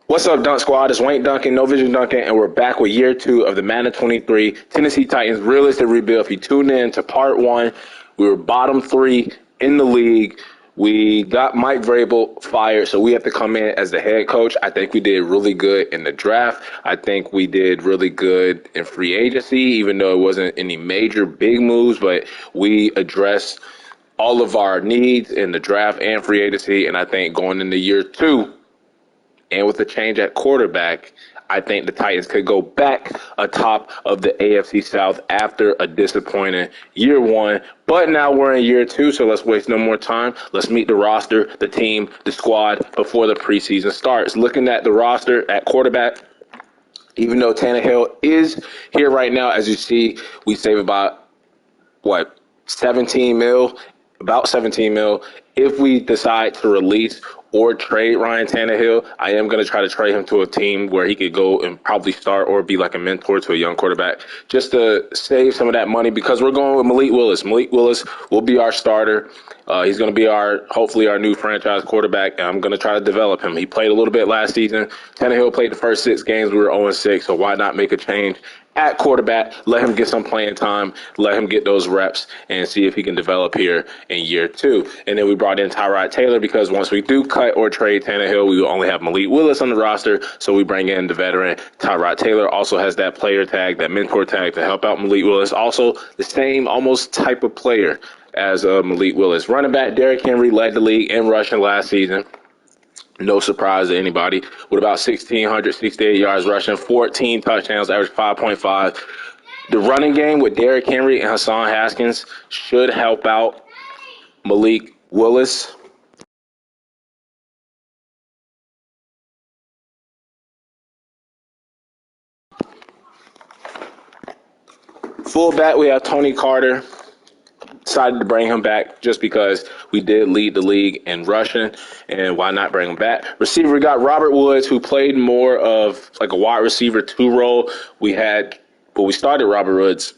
What's up, Dunk Squad? It's Wayne Duncan, No Vision Duncan, and we're back with year 2 of the Madden 23 Tennessee Titans Realistic Rebuild. If you tuned in to part 1, we were bottom 3 in the league. We got Mike Vrabel fired, so we have to come in as the head coach. I think we did really good in the draft. I think we did really good in free agency, even though it wasn't any major big moves, but we addressed all of our needs in the draft and free agency, and I think going into year 2, and with the change at quarterback, I think the Titans could go back atop of the AFC South after a disappointing year 1. But now we're in year 2, so let's waste no more time. Let's meet the roster, the team, the squad before the preseason starts. Looking at the roster at quarterback, even though Tannehill is here right now, as you see, we save about, 17 mil, about 17 mil. If we decide to release or trade Ryan Tannehill, I am going to try to trade him to a team where he could go and probably start or be like a mentor to a young quarterback just to save some of that money, because we're going with Malik Willis. Malik Willis will be our starter. He's going to be hopefully our new franchise quarterback, and I'm going to try to develop him. He played a little bit last season. Tannehill played the first 6 games. We were 0-6, so why not make a change at quarterback, let him get some playing time, let him get those reps, and see if he can develop here in year 2. And then we brought in Tyrod Taylor, because once we do cut or trade Tannehill, we will only have Malik Willis on the roster, so we bring in the veteran. Tyrod Taylor also has that player tag, that mentor tag to help out Malik Willis. Also the same almost type of player as Malik Willis. Running back Derrick Henry led the league in rushing last season. No surprise to anybody, with about 1,668 yards rushing, 14 touchdowns, average 5.5. The running game with Derrick Henry and Hassan Haskins should help out Malik Willis. Fullback, we have Tony Carter. Decided to bring him back just because we did lead the league in rushing, and why not bring him back? Receiver, we got Robert Woods, who played more of like a wide receiver 2 role. We started Robert Woods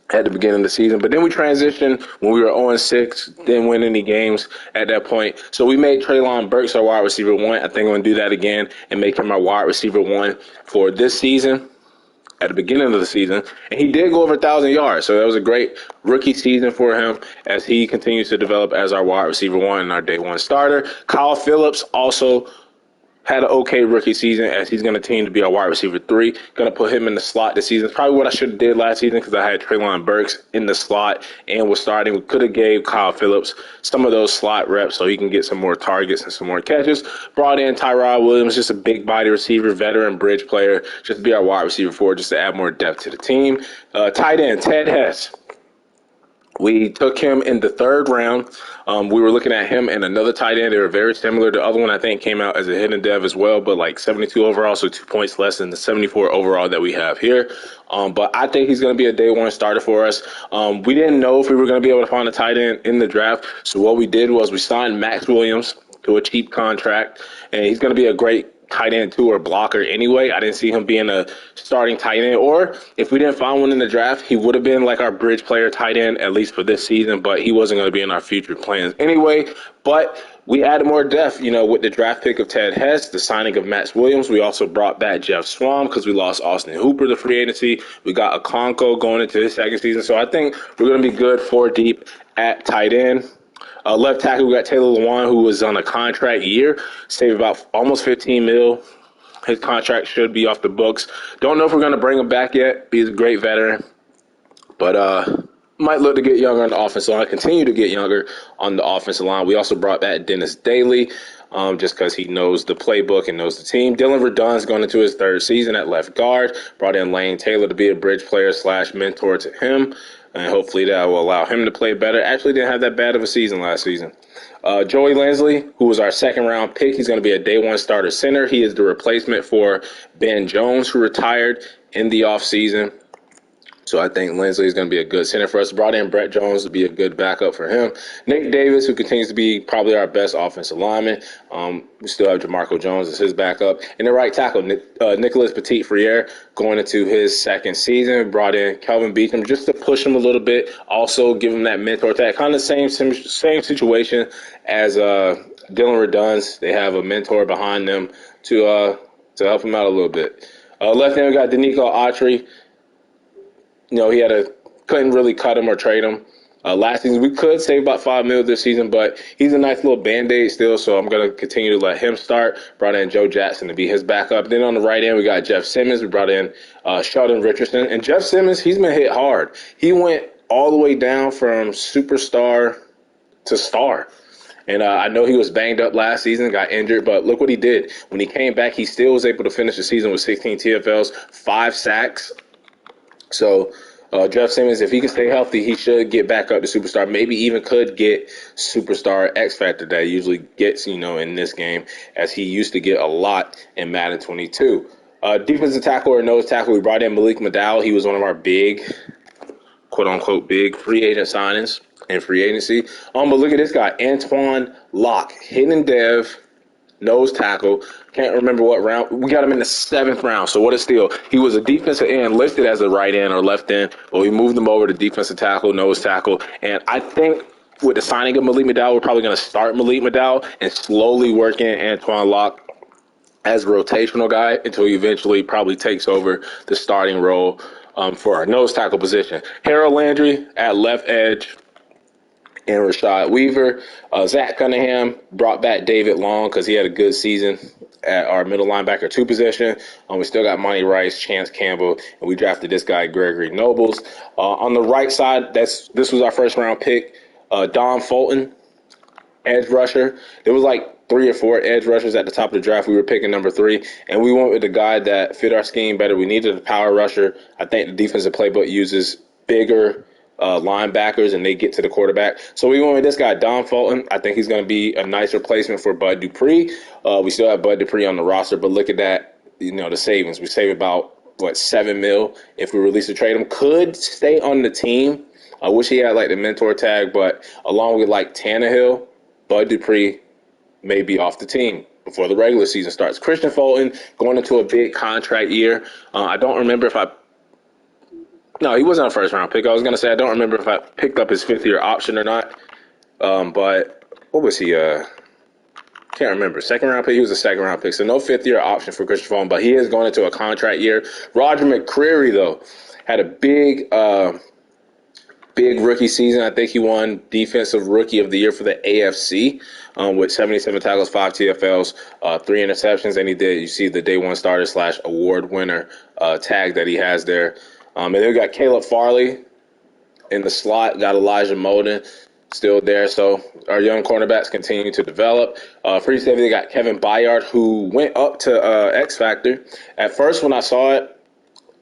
at the beginning of the season, but then we transitioned when we were 0-6, didn't win any games at that point. So we made Treylon Burks our wide receiver 1. I think I'm going to do that again and make him our wide receiver 1 for this season. At the beginning of the season, and he did go over 1,000 yards. So that was a great rookie season for him as he continues to develop as our wide receiver 1 and our day 1 starter. Kyle Phillips also had an okay rookie season, as he's going to continue to be our wide receiver 3. Going to put him in the slot this season. Probably what I should have did last season, because I had Treylon Burks in the slot and was starting. We could have gave Kyle Phillips some of those slot reps so he can get some more targets and some more catches. Brought in Tyrod Williams, just a big body receiver, veteran bridge player, just to be our wide receiver 4, just to add more depth to the team. Tight end, Ted Hess. We took him in the 3rd round. We were looking at him and another tight end. They were very similar. The other one, I think, came out as a hidden dev as well, but like 72 overall, so 2 points less than the 74 overall that we have here. But I think he's going to be a day 1 starter for us. We didn't know if we were going to be able to find a tight end in the draft, so what we did was we signed Max Williams to a cheap contract, and he's going to be a great tight end 2 or blocker anyway. I didn't see him being a starting tight end, or if we didn't find one in the draft, he would have been like our bridge player tight end, at least for this season, but he wasn't going to be in our future plans anyway. But we added more depth, with the draft pick of Ted Hess, the signing of Max Williams. We also brought back Jeff Swan because we lost Austin Hooper to free agency. We got Okonkwo going into his 2nd season. So I think we're going to be good 4 deep at tight end. Left tackle, we got Taylor Lewan, who was on a contract year, saved about almost 15 mil. His contract should be off the books. Don't know if we're going to bring him back yet. He's a great veteran, but might look to get younger on the offensive line, continue to get younger on the offensive line. We also brought back Dennis Daly, just because he knows the playbook and knows the team. Dylan Verdon's going into his 3rd season at left guard. Brought in Lane Taylor to be a bridge player / mentor to him. And hopefully that will allow him to play better. Actually didn't have that bad of a season last season. Joey Linsley, who was our 2nd round pick, he's going to be a day 1 starter center. He is the replacement for Ben Jones, who retired in the offseason. So I think Linsley is going to be a good center for us. Brought in Brett Jones to be a good backup for him. Nick Davis, who continues to be probably our best offensive lineman. We still have Jamarco Jones as his backup. And the right tackle, Nicholas Petit-Frere, going into his 2nd season. Brought in Kelvin Beachum just to push him a little bit. Also give him that mentor tag. Kind of the same situation as Dylan Redun's. They have a mentor behind them to to help him out a little bit. Left end, we got Danico Autry. He couldn't really cut him or trade him. Last season, we could save about $5 million this season, but he's a nice little Band-Aid still, so I'm going to continue to let him start. Brought in Joe Jackson to be his backup. Then on the right end, we got Jeff Simmons. We brought in Sheldon Richardson. And Jeff Simmons, he's been hit hard. He went all the way down from superstar to star. And I know he was banged up last season, got injured, but look what he did. When he came back, he still was able to finish the season with 16 TFLs, 5 sacks. So Jeff Simmons, if he can stay healthy, he should get back up to superstar. Maybe even could get superstar X Factor that he usually gets, in this game, as he used to get a lot in Madden 22. Defensive tackle or nose tackle, we brought in Malik McDowell. He was one of our big, quote-unquote, big free agent signings in free agency. But look at this guy, Antoine Locke, hidden dev, nose tackle. Can't remember what round. We got him in the 7th round, so what a steal. He was a defensive end, listed as a right end or left end, but we moved him over to defensive tackle, nose tackle. And I think with the signing of Malik McDowell, we're probably going to start Malik McDowell and slowly work in Antoine Locke as a rotational guy until he eventually probably takes over the starting role for our nose tackle position. Harold Landry at left edge, and Rashad Weaver. Zach Cunningham brought back David Long because he had a good season at our middle linebacker 2 position. We still got Monty Rice, Chance Campbell, and we drafted this guy, Gregory Nobles. On the right side, this was our first round pick, Don Fulton, edge rusher. There was like 3 or 4 edge rushers at the top of the draft. We were picking number 3, and we went with the guy that fit our scheme better. We needed a power rusher. I think the defensive playbook uses bigger linebackers, and they get to the quarterback. So we went with this guy, Don Fulton. I think he's going to be a nice replacement for Bud Dupree. We still have Bud Dupree on the roster, but look at that, the savings. We save about, $7 million if we release to trade him. Could stay on the team. I wish he had, the mentor tag, but along with, Tannehill, Bud Dupree may be off the team before the regular season starts. Christian Fulton going into a big contract year. I don't remember No, he wasn't a first-round pick. I was going to say I don't remember if I picked up his 5th-year option or not. But what was he? Can't remember. Second-round pick? He was a second-round pick. So no 5th-year option for Christian Fulton, but he is going into a contract year. Roger McCreary, though, had a big rookie season. I think he won Defensive Rookie of the Year for the AFC with 77 tackles, 5 TFLs, 3 interceptions. And you see the day one starter / award winner tag that he has there. And then we got Caleb Farley in the slot, got Elijah Molden still there. So our young cornerbacks continue to develop. Free safety, they got Kevin Byard, who went up to X Factor. At first, when I saw it,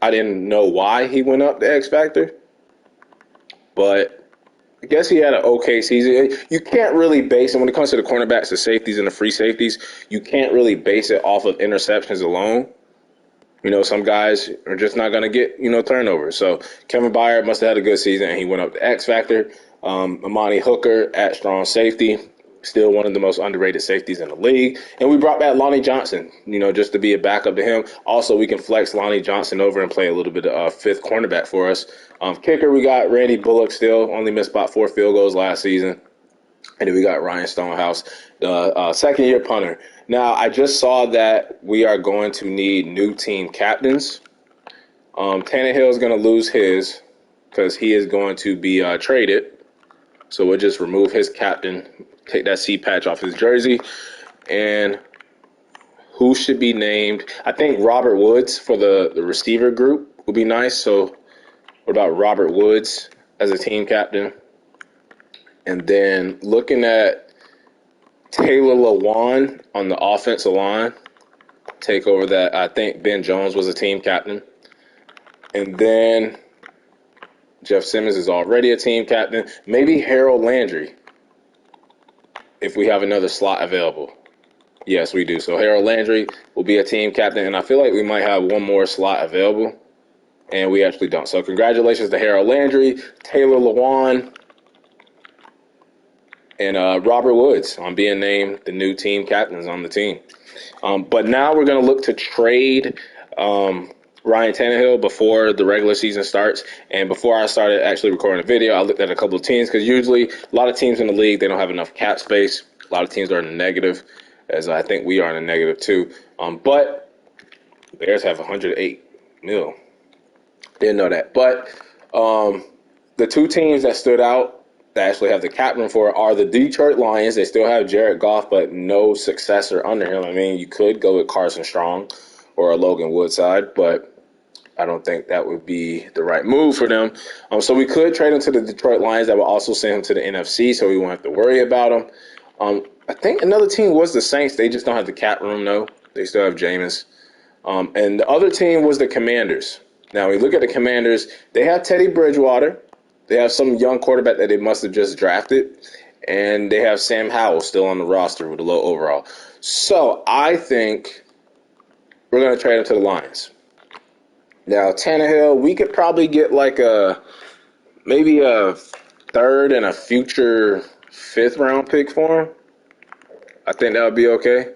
I didn't know why he went up to X Factor. But I guess he had an okay season. You can't really base it, when it comes to the cornerbacks, the safeties, and the free safeties, you can't really base it off of interceptions alone. Some guys are just not going to get, turnovers. So Kevin Byard must have had a good season, and he went up to X Factor. Amani Hooker at strong safety, still one of the most underrated safeties in the league. And we brought back Lonnie Johnson, just to be a backup to him. Also, we can flex Lonnie Johnson over and play a little bit of 5th cornerback for us. Kicker, we got Randy Bullock still, only missed about 4 field goals last season. And then we got Ryan Stonehouse, the second-year punter. Now, I just saw that we are going to need new team captains. Tannehill is going to lose his because he is going to be traded. So we'll just remove his captain, take that C patch off his jersey. And who should be named? I think Robert Woods for the receiver group would be nice. So what about Robert Woods as a team captain? And then looking at Taylor Lewan on the offensive line, take over that. I think Ben Jones was a team captain. And then Jeff Simmons is already a team captain. Maybe Harold Landry, if we have another slot available. Yes, we do. So Harold Landry will be a team captain. And I feel like we might have one more slot available. And we actually don't. So congratulations to Harold Landry, Taylor Lewan, and Robert Woods on being named the new team captains on the team. But now we're going to look to trade Ryan Tannehill before the regular season starts. And before I started actually recording the video, I looked at a couple of teams because usually a lot of teams in the league, they don't have enough cap space. A lot of teams are in the negative, as I think we are in the negative too. But Bears have 108 mil. Didn't know that. But the two teams that stood out that actually have the cap room for it are the Detroit Lions. They still have Jared Goff, but no successor under him. I mean, you could go with Carson Strong or a Logan Woodside, but I don't think that would be the right move for them. So we could trade him to the Detroit Lions. That would also send him to the NFC, so we won't have to worry about him. I think another team was the Saints. They just don't have the cap room, though. They still have Jameis. And the other team was the Commanders. Now, we look at the Commanders. They have Teddy Bridgewater. They have some young quarterback that they must have just drafted. And they have Sam Howell still on the roster with a low overall. So I think we're going to trade him to the Lions. Now, Tannehill, we could probably get like maybe a third and a future fifth-round pick for him. I think that would be okay.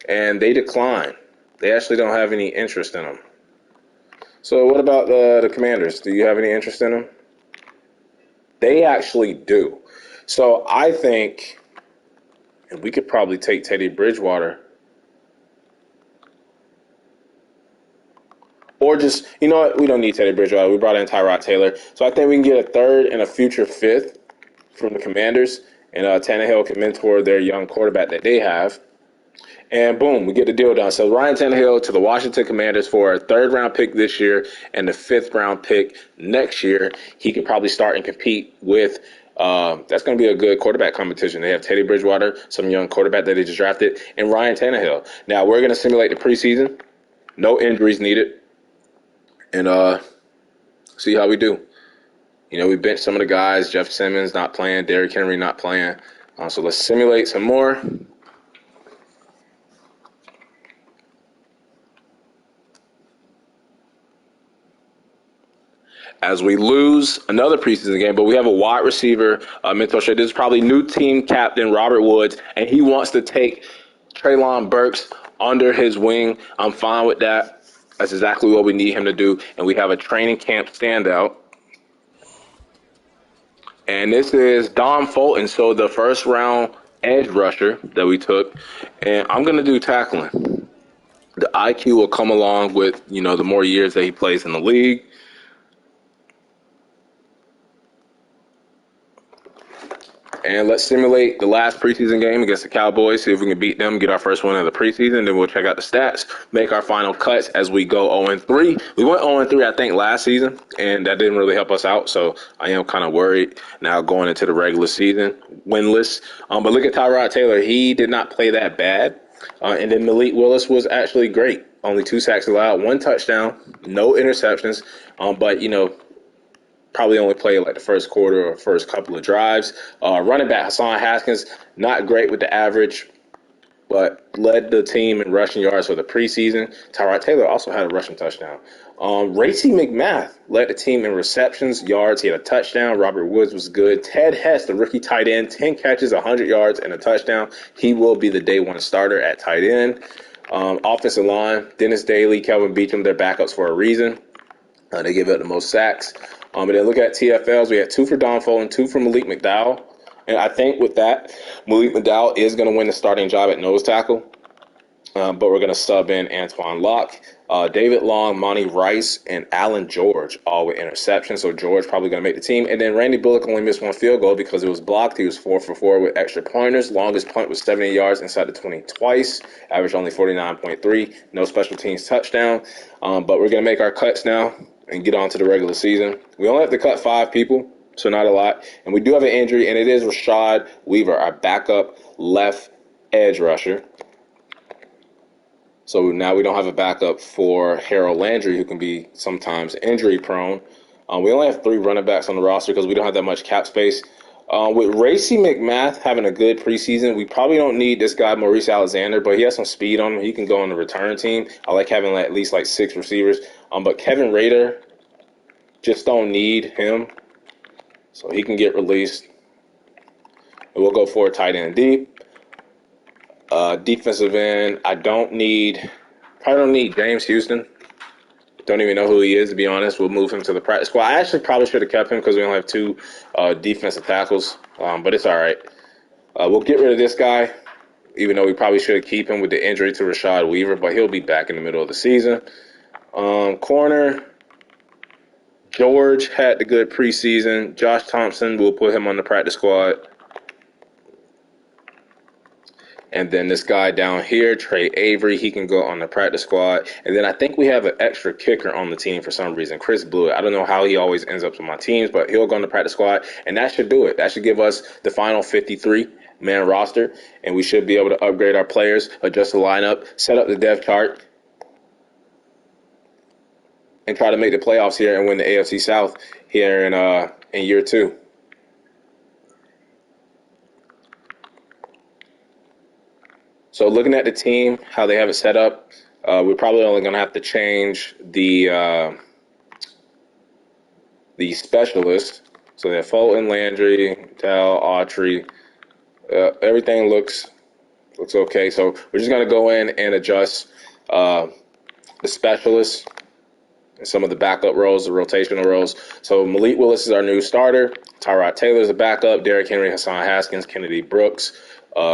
And they decline. They actually don't have any interest in him. So what about the Commanders? Do you have any interest in them? They actually do. So I think we could probably take Teddy Bridgewater. Or just, you know what? We don't need Teddy Bridgewater. We brought in Tyrod Taylor. So I think we can get a third and a future fifth from the Commanders. And Tannehill can mentor their young quarterback that they have. And boom, we get the deal done. So Ryan Tannehill to the Washington Commanders for a third-round pick this year and the fifth-round pick next year. He could probably start and compete with that's going to be a good quarterback competition. They have Teddy Bridgewater, some young quarterback that they just drafted, and Ryan Tannehill. Now, we're going to simulate the preseason. No injuries needed. And see how we do. You know, we benched some of the guys. Jeff Simmons not playing. Derrick Henry not playing. So let's simulate some more. As we lose another preseason game, but we have a wide receiver mentorship. This is probably new team captain Robert Woods, and he wants to take Treylon Burks under his wing. I'm fine with that. That's exactly what we need him to do. And we have a training camp standout. And this is Don Fulton, so the first round edge rusher that we took. And I'm going to do tackling. The IQ will come along with, you know, the more years that he plays in the league. And let's simulate the last preseason game against the Cowboys, see if we can beat them, get our first win of the preseason. Then we'll check out the stats, make our final cuts as we go 0-3. We went 0-3, I think, last season, and that didn't really help us out. So I am kind of worried now going into the regular season, winless. But look at Tyrod Taylor. He did not play that bad. And then Malik Willis was actually great. Only 2 sacks allowed, 1 touchdown, no interceptions. But, you know, probably only played like the first quarter or first couple of drives. Running back Hassan Haskins, not great with the average, but led the team in rushing yards for the preseason. Tyrod Taylor also had a rushing touchdown. Racey McMath led the team in receptions, yards. He had a touchdown. Robert Woods was good. Ted Hess, the rookie tight end, 10 catches, 100 yards, and a touchdown. He will be the day one starter at tight end. Offensive line, Dennis Daly, Kelvin Beachum, they're backups for a reason. They give up the most sacks. And then look at TFLs. We had 2 for Don Fulton, 2 for Malik McDowell. And I think with that, Malik McDowell is going to win the starting job at nose tackle. But we're going to sub in Antoine Locke, David Long, Monty Rice, and Alan George, all with interceptions. So George probably going to make the team. And then Randy Bullock only missed 1 field goal because it was blocked. He was 4 for 4 with extra pointers. Longest punt was 70 yards inside the 20 twice. Average only 49.3. No special teams touchdown. But we're going to make our cuts now and get on to the regular season. We only have to cut 5 people, so not a lot. And we do have an injury, and it is Rashad Weaver, our backup left edge rusher. So now we don't have a backup for Harold Landry, who can be sometimes injury prone. We only have 3 running backs on the roster because we don't have that much cap space. With Racey McMath having a good preseason, we probably don't need this guy, Maurice Alexander, but he has some speed on him. He can go on the return team. I like having at least like 6 receivers. But Kevin Rader, just don't need him. So he can get released. And we'll go for a tight end deep. Defensive end, probably don't need James Houston. Don't even know who he is, to be honest. We'll move him to the practice squad. I actually probably should have kept him because we only have 2 defensive tackles, but it's all right. We'll get rid of this guy, even though we probably should keep him with the injury to Rashad Weaver, but he'll be back in the middle of the season. Corner, George had the good preseason. Josh Thompson, we'll put him on the practice squad. And then this guy down here, Trey Avery, he can go on the practice squad. And then I think we have an extra kicker on the team for some reason, Chris Blewett. I don't know how he always ends up on my teams, but he'll go on the practice squad. And that should do it. That should give us the final 53-man roster. And we should be able to upgrade our players, adjust the lineup, set up the depth chart, and try to make the playoffs here and win the AFC South here in year 2. So looking at the team, how they have it set up, we're probably only going to have to change the specialist. So they have Fulton, Landry, Tal, Autry. Everything looks okay. So we're just going to go in and adjust the specialists and some of the backup roles, the rotational roles. So Malik Willis is our new starter. Tyrod Taylor is a backup. Derrick Henry, Hassan Haskins, Kennedy Brooks.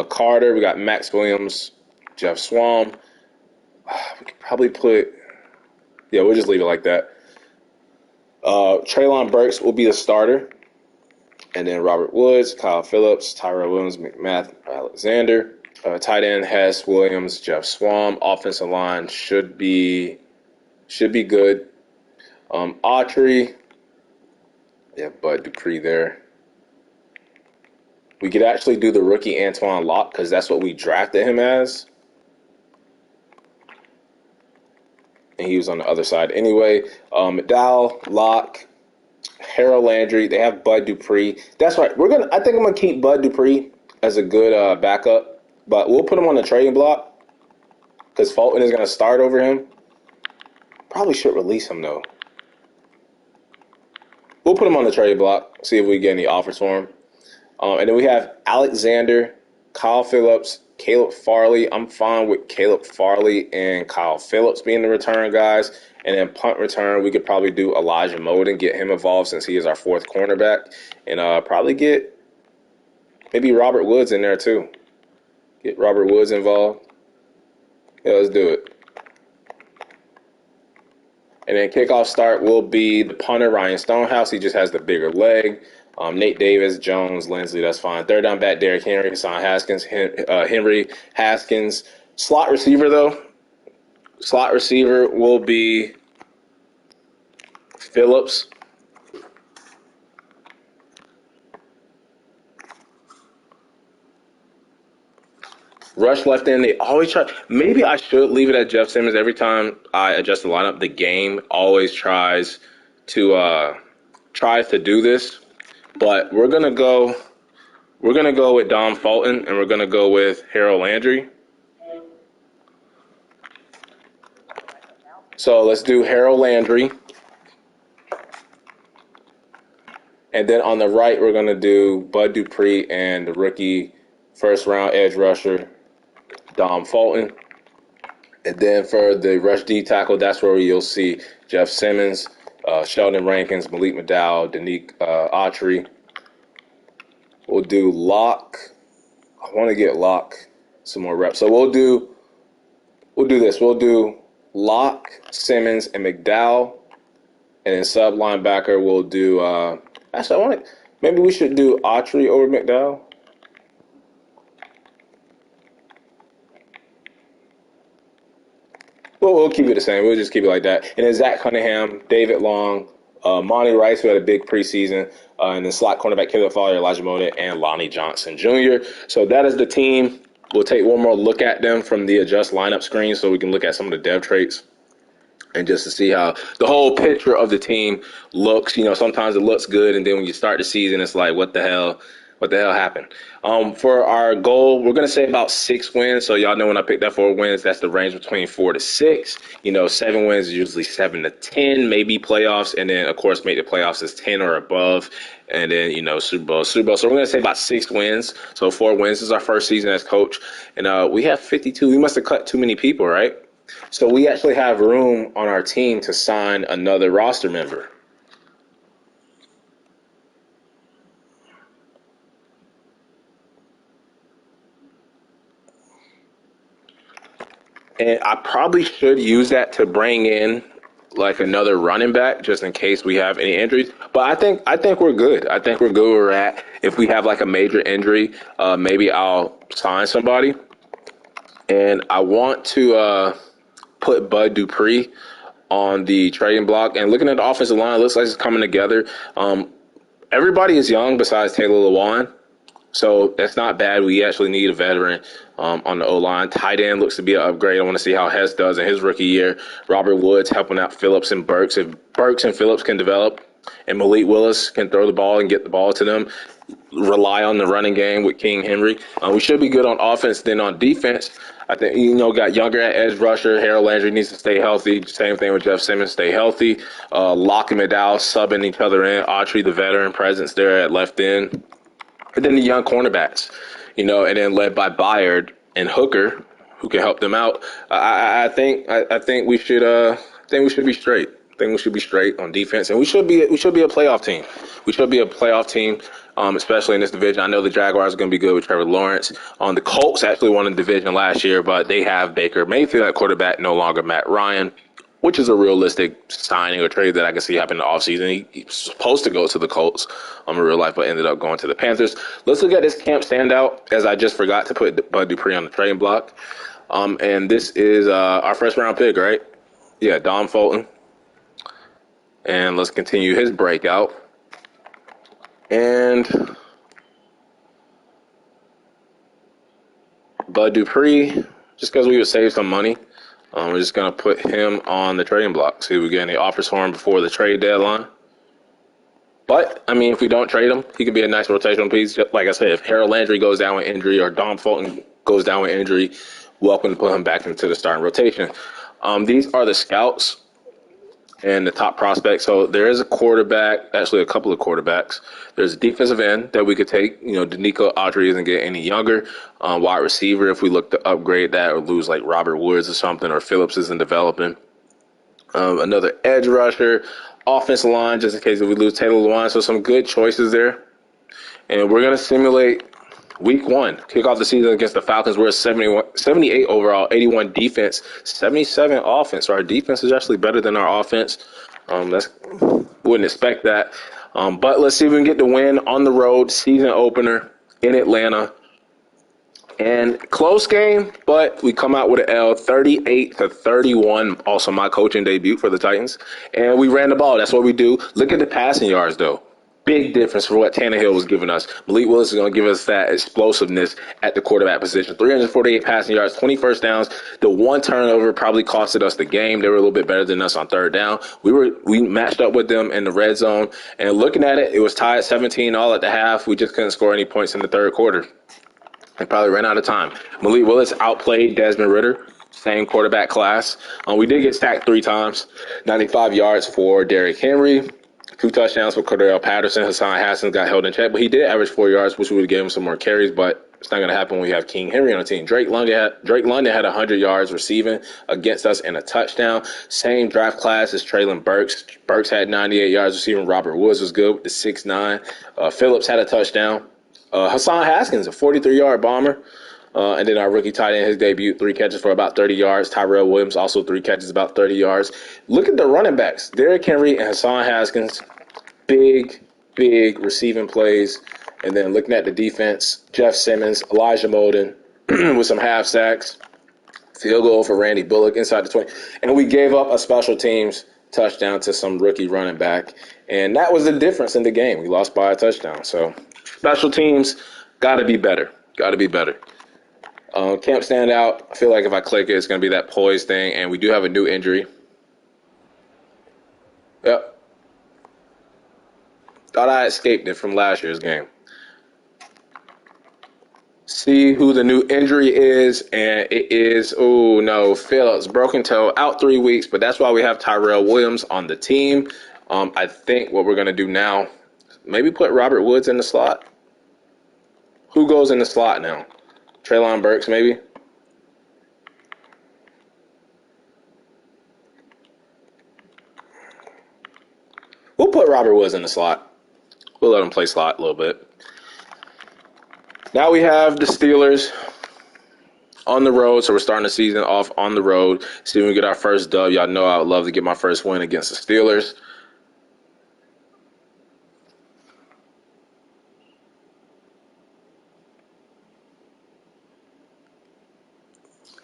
Carter, we got Max Williams, Jeff Swam. We could probably we'll just leave it like that. Treylon Burks will be the starter. And then Robert Woods, Kyle Phillips, Tyrell Williams, McMath, Alexander. Tight end, Hess, Williams, Jeff Swam. Offensive line should be good. Autry. Yeah, Bud Dupree there. We could actually do the rookie Antoine Locke because that's what we drafted him as. And he was on the other side anyway. McDowell, Locke, Harold Landry. They have Bud Dupree. That's right. I think I'm gonna keep Bud Dupree as a good backup, but we'll put him on the trading block because Fulton is gonna start over him. Probably should release him though. We'll put him on the trade block. See if we get any offers for him. And then we have Alexander, Kyle Phillips, Caleb Farley. I'm fine with Caleb Farley and Kyle Phillips being the return guys. And then punt return, we could probably do Elijah Moden, get him involved since he is our 4th cornerback. And probably get maybe Robert Woods in there too. Get Robert Woods involved. Yeah, let's do it. And then kickoff start will be the punter, Ryan Stonehouse. He just has the bigger leg. Nate Davis, Jones, Lindsley, that's fine. Third down back, Derrick Henry, Hassan Haskins, Henry, Haskins. Slot receiver, though. Slot receiver will be Phillips. Rush left in, they always try. Maybe I should leave it at Jeff Simmons. Every time I adjust the lineup, the game always tries to do this. But we're gonna go with Dom Fulton, and we're gonna go with Harold Landry. So let's do Harold Landry. And then on the right, we're gonna do Bud Dupree and the rookie first-round edge rusher, Dom Fulton. And then for the rush D tackle, that's where you'll see Jeff Simmons, Sheldon Rankins, Malik McDowell, Danique Autry. We'll do Locke. I want to get Locke some more reps. So we'll do this. We'll do Locke, Simmons, and McDowell. And then sub linebacker, we'll do actually maybe we should do Autry over McDowell. Well, we'll keep it the same. We'll just keep it like that. And then Zach Cunningham, David Long, Monty Rice, who had a big preseason, and then slot cornerback Caleb Farley, Elijah Moda, and Lonnie Johnson Jr. So that is the team. We'll take one more look at them from the adjust lineup screen so we can look at some of the dev traits and just to see how the whole picture of the team looks. You know, sometimes it looks good, and then when you start the season, it's like, what the hell happened? For our goal, we're going to say about 6 wins. So y'all know when I picked that 4 wins, that's the range between 4 to 6. 7 wins is usually 7 to 10, maybe playoffs. And then, of course, make the playoffs as 10 or above. And then, Super Bowl. So we're going to say about 6 wins. So 4 wins. This is our first season as coach. And we have 52. We must have cut too many people, right? So we actually have room on our team to sign another roster member. And I probably should use that to bring in like another running back just in case we have any injuries. But I think we're good. I think we're good where we're at. If we have like a major injury, maybe I'll sign somebody. And I want to put Bud Dupree on the trading block. And looking at the offensive line, it looks like it's coming together. Everybody is young besides Taylor Lewan. So that's not bad. We actually need a veteran on the O-line. Tight end looks to be an upgrade. I want to see how Hess does in his rookie year. Robert Woods helping out Phillips and Burks. If Burks and Phillips can develop and Malik Willis can throw the ball and get the ball to them, rely on the running game with King Henry, we should be good on offense. Then on defense, I think, got younger at edge rusher. Harold Landry needs to stay healthy. Same thing with Jeff Simmons, stay healthy. Locke and McDowell subbing each other in. Autry, the veteran presence there at left end. And then the young cornerbacks, and then led by Byard and Hooker, who can help them out. I think we should be straight. I think we should be straight on defense, and we should be a playoff team. We should be a playoff team, especially in this division. I know the Jaguars are going to be good with Trevor Lawrence. The Colts actually won the division last year, but they have Baker Mayfield at quarterback, no longer Matt Ryan, which is a realistic signing or trade that I can see happen in the offseason. He's supposed to go to the Colts in real life, but ended up going to the Panthers. Let's look at this camp standout, as I just forgot to put Bud Dupree on the trading block. And this is our first-round pick, right? Yeah, Dom Fulton. And let's continue his breakout. And Bud Dupree, just because we would save some money, we're just going to put him on the trading block. See if we get any offers for him before the trade deadline. But, if we don't trade him, he could be a nice rotational piece. Like I said, if Harold Landry goes down with injury or Dom Fulton goes down with injury, welcome to put him back into the starting rotation. These are the scouts and the top prospects. So there is a quarterback, actually a couple of quarterbacks. There's a defensive end that we could take. Danico Autry isn't getting any younger. Wide receiver, if we look to upgrade that or lose like Robert Woods or something, or Phillips isn't developing. Another edge rusher, offensive line, just in case if we lose Taylor Lewan. So some good choices there. And we're going to simulate week one, kick off the season against the Falcons. We're at 78 overall, 81 defense, 77 offense. So our defense is actually better than our offense. Wouldn't expect that. But let's see if we can get the win on the road, season opener in Atlanta. And close game, but we come out with an L, 38-31. Also my coaching debut for the Titans. And we ran the ball. That's what we do. Look at the passing yards, though. Big difference from what Tannehill was giving us. Malik Willis is going to give us that explosiveness at the quarterback position. 348 passing yards, 20 first downs. The one turnover probably costed us the game. They were a little bit better than us on third down. We matched up with them in the red zone. And looking at it, it was tied 17 all at the half. We just couldn't score any points in the third quarter. And probably ran out of time. Malik Willis outplayed Desmond Ridder, same quarterback class. We did get sacked 3 times, 95 yards for Derrick Henry. 2 touchdowns for Cordell Patterson. Hassan Haskins got held in check, but he did average 4 yards, which would have given him some more carries, but it's not going to happen when we have King Henry on the team. Drake London had 100 yards receiving against us and a touchdown. Same draft class as Traylon Burks. Burks had 98 yards receiving. Robert Woods was good with the 6'9". Phillips had a touchdown. Hassan Haskins, a 43-yard bomber. And then our rookie tight end, his debut, 3 catches for about 30 yards. Tyrell Williams, also 3 catches, about 30 yards. Look at the running backs. Derrick Henry and Hassan Haskins, big receiving plays. And then looking at the defense, Jeff Simmons, Elijah Molden with some half sacks. Field goal for Randy Bullock inside the 20. And we gave up a special teams touchdown to some rookie running back. And that was the difference in the game. We lost by a touchdown. So special teams got to be better. Camp standout, I feel like if I click it, it's going to be that poise thing, and we do have a new injury. Yep. Thought I escaped it from last year's game. See who the new injury is, and it is, Phillips, broken toe, out 3 weeks, but that's why we have Tyrell Williams on the team. I think what we're going to do now, maybe put Robert Woods in the slot. Who goes in the slot now? Treylon Burks, maybe? We'll put Robert Woods in the slot. We'll let him play slot a little bit. Now we have the Steelers on the road. So we're starting the season off on the road. See when we get our first dub. Y'all know I would love to get my first win against the Steelers.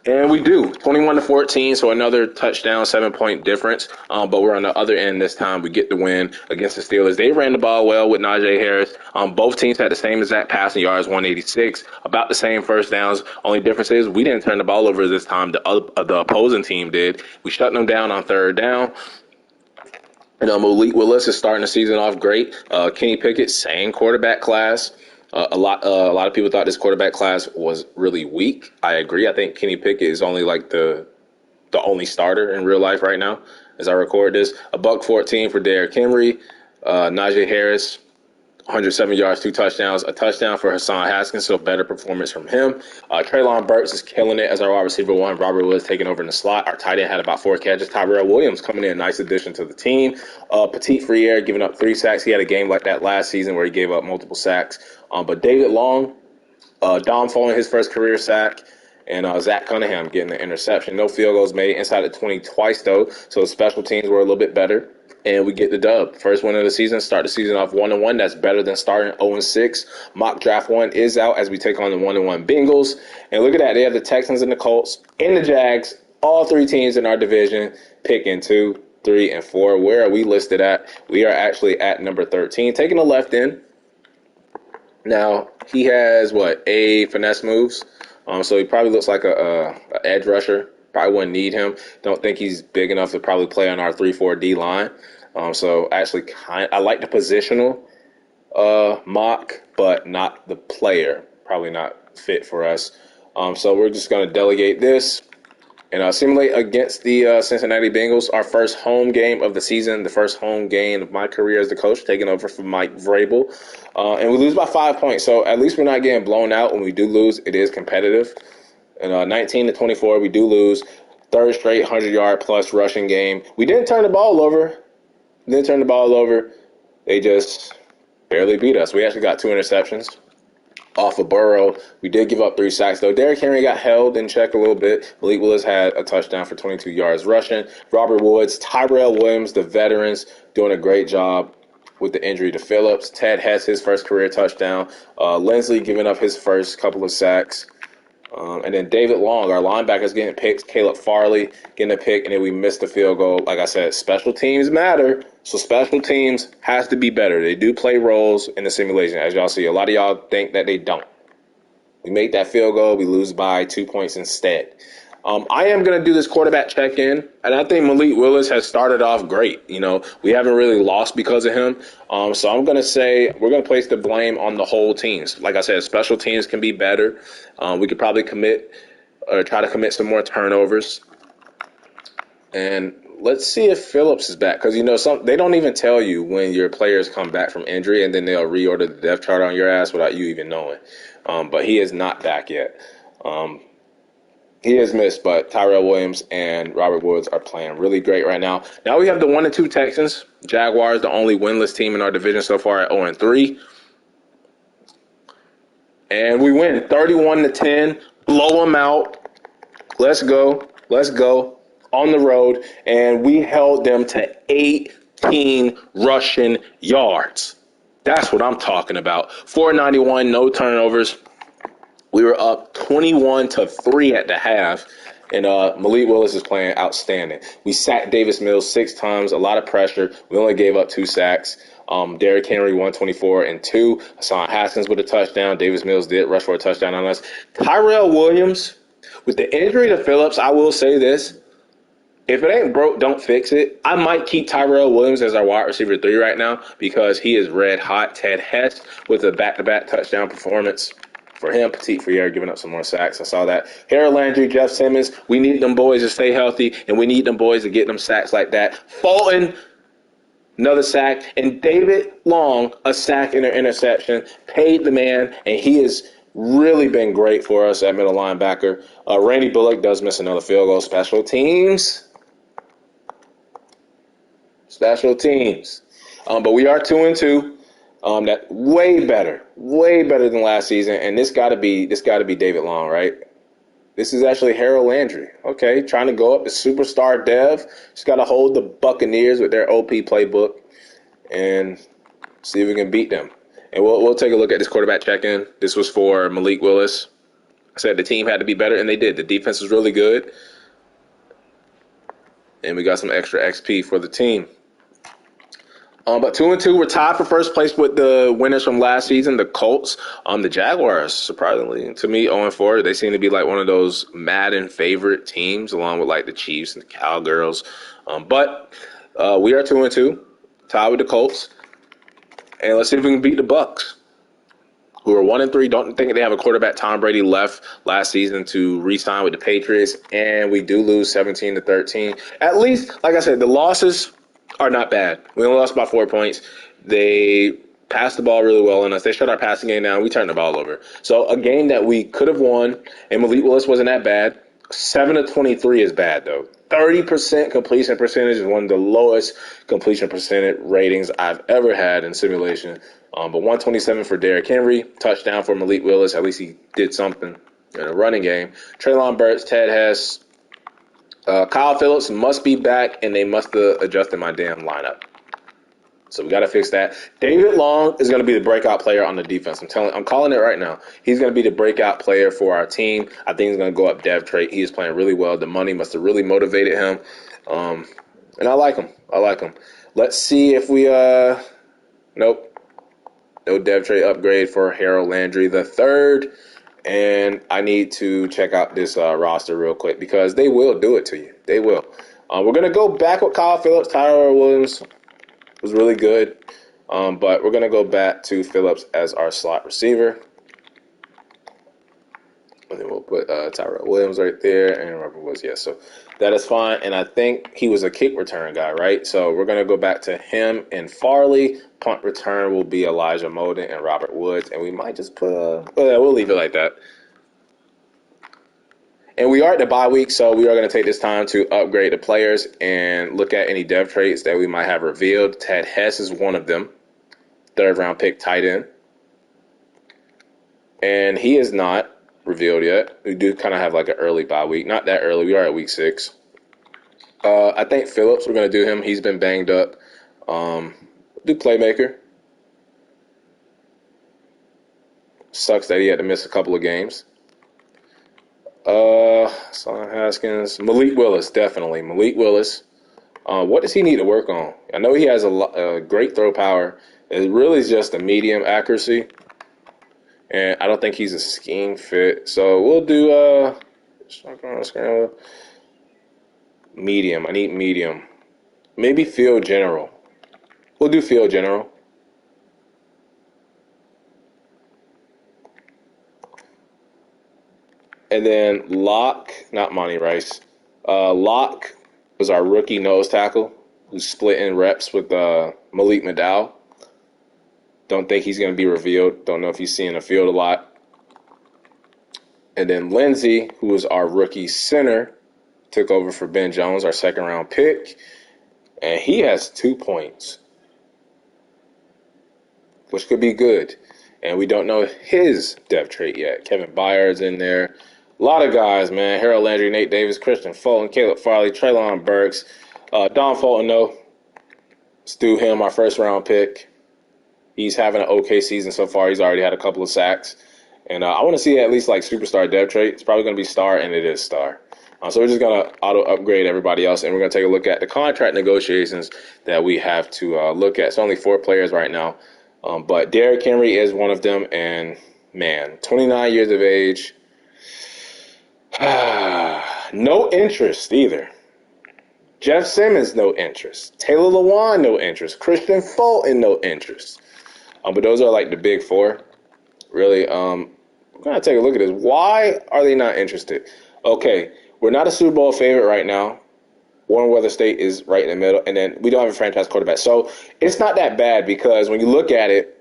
And we do 21-14, so another touchdown, 7-point difference. But we're on the other end this time. We get the win against the Steelers. They ran the ball well with Najee Harris. Both teams had the same exact passing yards, 186, about the same first downs. Only difference is we didn't turn the ball over this time. The opposing team did. We shut them down on third down. Malik Willis is starting the season off great. Kenny Pickett, same quarterback class. A lot of people thought this quarterback class was really weak. I agree. I think Kenny Pickett is only like the only starter in real life right now as I record this. $114 for Derrick Henry. Najee Harris, 107 yards, 2 touchdowns, a touchdown for Hassan Haskins, so better performance from him. Treylon Burks is killing it as our wide receiver 1. Robert Woods taking over in the slot. Our tight end had about 4 catches. Tyrell Williams coming in, a nice addition to the team. Petit Friere giving up 3 sacks. He had a game like that last season where he gave up multiple sacks. But David Long, Dom falling his first career sack, and Zach Cunningham getting the interception. No field goals made inside the 20 twice, though, so the special teams were a little bit better. And we get the dub. First win of the season. Start the season off 1-1. That's better than starting 0-6. Mock draft 1 is out as we take on the 1-1 Bengals. And look at that. They have the Texans and the Colts and the Jags. All 3 teams in our division picking 2, 3, and 4. Where are we listed at? We are actually at number 13. Taking the left end. Now, he has, A finesse moves. So he probably looks like a edge rusher. Probably wouldn't need him. Don't think he's big enough to probably play on our 3-4 D line. So actually, I like the positional mock, but not the player. Probably not fit for us. So we're just going to delegate this and simulate against the Cincinnati Bengals, our first home game of the season, the first home game of my career as the coach, taking over from Mike Vrabel. And we lose by 5 points. So at least we're not getting blown out. When we do lose, it is competitive. And 19-24, we do lose. Third straight 100-yard-plus rushing game. We didn't turn the ball over. They just barely beat us. We actually got 2 interceptions off of Burrow. We did give up 3 sacks, though. Derrick Henry got held in check a little bit. Malik Willis had a touchdown for 22 yards rushing. Robert Woods, Tyrell Williams, the veterans, doing a great job with the injury to Phillips. Ted Hess, his first career touchdown. Lindsley giving up his first couple of sacks. And then David Long, our linebackers, getting picked. Caleb Farley getting a pick, and then we missed the field goal. Like I said, special teams matter, so special teams has to be better. They do play roles in the simulation, as y'all see. A lot of y'all think that they don't. We make that field goal, we lose by 2 points instead. I am going to do this quarterback check-in, and I think Malik Willis has started off great. We haven't really lost because of him. So I'm going to say we're going to place the blame on the whole teams. Like I said, special teams can be better. We could probably try to commit some more turnovers. And let's see if Phillips is back, because they don't even tell you when your players come back from injury, and then they'll reorder the depth chart on your ass without you even knowing. But he is not back yet. He is missed, but Tyrell Williams and Robert Woods are playing really great right now. Now we have the 1-2 Texans. Jaguars, the only winless team in our division so far at 0-3. And we win 31-10. Blow them out. Let's go. On the road. And we held them to 18 rushing yards. That's what I'm talking about. 491, no turnovers. We were up 21-3 at the half, and Malik Willis is playing outstanding. We sacked Davis Mills 6 times, a lot of pressure. We only gave up 2 sacks. Derrick Henry, 124 and 2. Hassan Haskins with a touchdown. Davis Mills did rush for a touchdown on us. Tyrell Williams, with the injury to Phillips, I will say this. If it ain't broke, don't fix it. I might keep Tyrell Williams as our wide receiver 3 right now because he is red hot. Ted Hess with a back-to-back touchdown performance. For him, Petit Friere giving up some more sacks. I saw that. Harold Landry, Jeff Simmons, we need them boys to stay healthy, and we need them boys to get them sacks like that. Fulton, another sack. And David Long, a sack and an interception. Paid the man, and he has really been great for us at middle linebacker. Randy Bullock does miss another field goal. Special teams. But we are 2-2. That way better than last season, and this got to be David Long, right? This is actually Harold Landry. Okay, trying to go up to superstar dev. Just got to hold the Buccaneers with their OP playbook and see if we can beat them. And we'll take a look at this quarterback check-in. This was for Malik Willis. I said the team had to be better, and they did. The defense was really good. And we got some extra XP for the team. But 2-2, we're tied for first place with the winners from last season, the Colts. The Jaguars, surprisingly, to me, 0-4. They seem to be like one of those Madden favorite teams, along with like the Chiefs and the Cowgirls. But we are 2-2, tied with the Colts. And let's see if we can beat the Bucs, who are 1-3. Don't think they have a quarterback. Tom Brady left last season to re-sign with the Patriots, and we do lose 17-13. At least, like I said, the losses are not bad. We only lost by 4 points. They passed the ball really well on us. They shut our passing game down. We turned the ball over. So a game that we could have won, and Malik Willis wasn't that bad. 7-23 is bad, though. 30% completion percentage is one of the lowest completion percentage ratings I've ever had in simulation. But 127 for Derrick Henry, touchdown for Malik Willis. At least he did something in a running game. Treylon Burks, Ted Hess, Kyle Phillips must be back, and they must have adjusted my damn lineup. So we got to fix that. David Long is going to be the breakout player on the defense. I'm calling it right now. He's going to be the breakout player for our team. I think he's going to go up dev trait. He is playing really well. The money must have really motivated him. And I like him. Let's see if we nope. No dev trait upgrade for Harold Landry the third. And I need to check out this roster real quick because they will do it to you. They will. We're going to go back with Kyle Phillips. Tyler Williams was really good. But we're going to go back to Phillips as our slot receiver. And then we'll put Tyrell Williams right there. And Robert Woods, yes. So that is fine. And I think he was a kick return guy, right? So we're going to go back to him and Farley. Punt return will be Elijah Molden and Robert Woods. And we might just put we'll leave it like that. And we are at the bye week, so we are going to take this time to upgrade the players and look at any dev traits that we might have revealed. Ted Hess is one of them. Third-round pick tight end. And he is not revealed yet. We do kind of have like an early bye week. Not that early. We are at week 6. I think Phillips, we're going to do him. He's been banged up. Do playmaker. Sucks that he had to miss a couple of games. Son Haskins. Malik Willis, definitely. Malik Willis. What does he need to work on? I know he has a great throw power. It really is just a medium accuracy. And I don't think he's a scheme fit. So we'll do medium. I need medium. Maybe field general. We'll do field general. And then Locke, not Monty Rice. Locke was our rookie nose tackle who's split in reps with Malik McDowell. Don't think he's going to be revealed. Don't know if he's seeing the field a lot. And then Lindsey, who was our rookie center, took over for Ben Jones, our second-round pick. And he has 2 points, which could be good. And we don't know his depth trait yet. Kevin Byard's in there. A lot of guys, man. Harold Landry, Nate Davis, Christian Fulton, Caleb Farley, Treylon Burks. Don Fulton, no. Let's do him, our first-round pick. He's having an okay season so far. He's already had a couple of sacks. And I want to see at least like superstar depth trait. It's probably going to be star, and it is star. So we're just going to auto-upgrade everybody else, and we're going to take a look at the contract negotiations that we have to look at. It's only 4 players right now. But Derrick Henry is one of them, and, man, 29 years of age. No interest either. Jeff Simmons, no interest. Taylor Lewan, no interest. Christian Fulton, no interest. But those are like the big 4. Really, we're going to take a look at this. Why are they not interested? Okay, we're not a Super Bowl favorite right now. Warren Weather State is right in the middle, and then we don't have a franchise quarterback. So it's not that bad because when you look at it,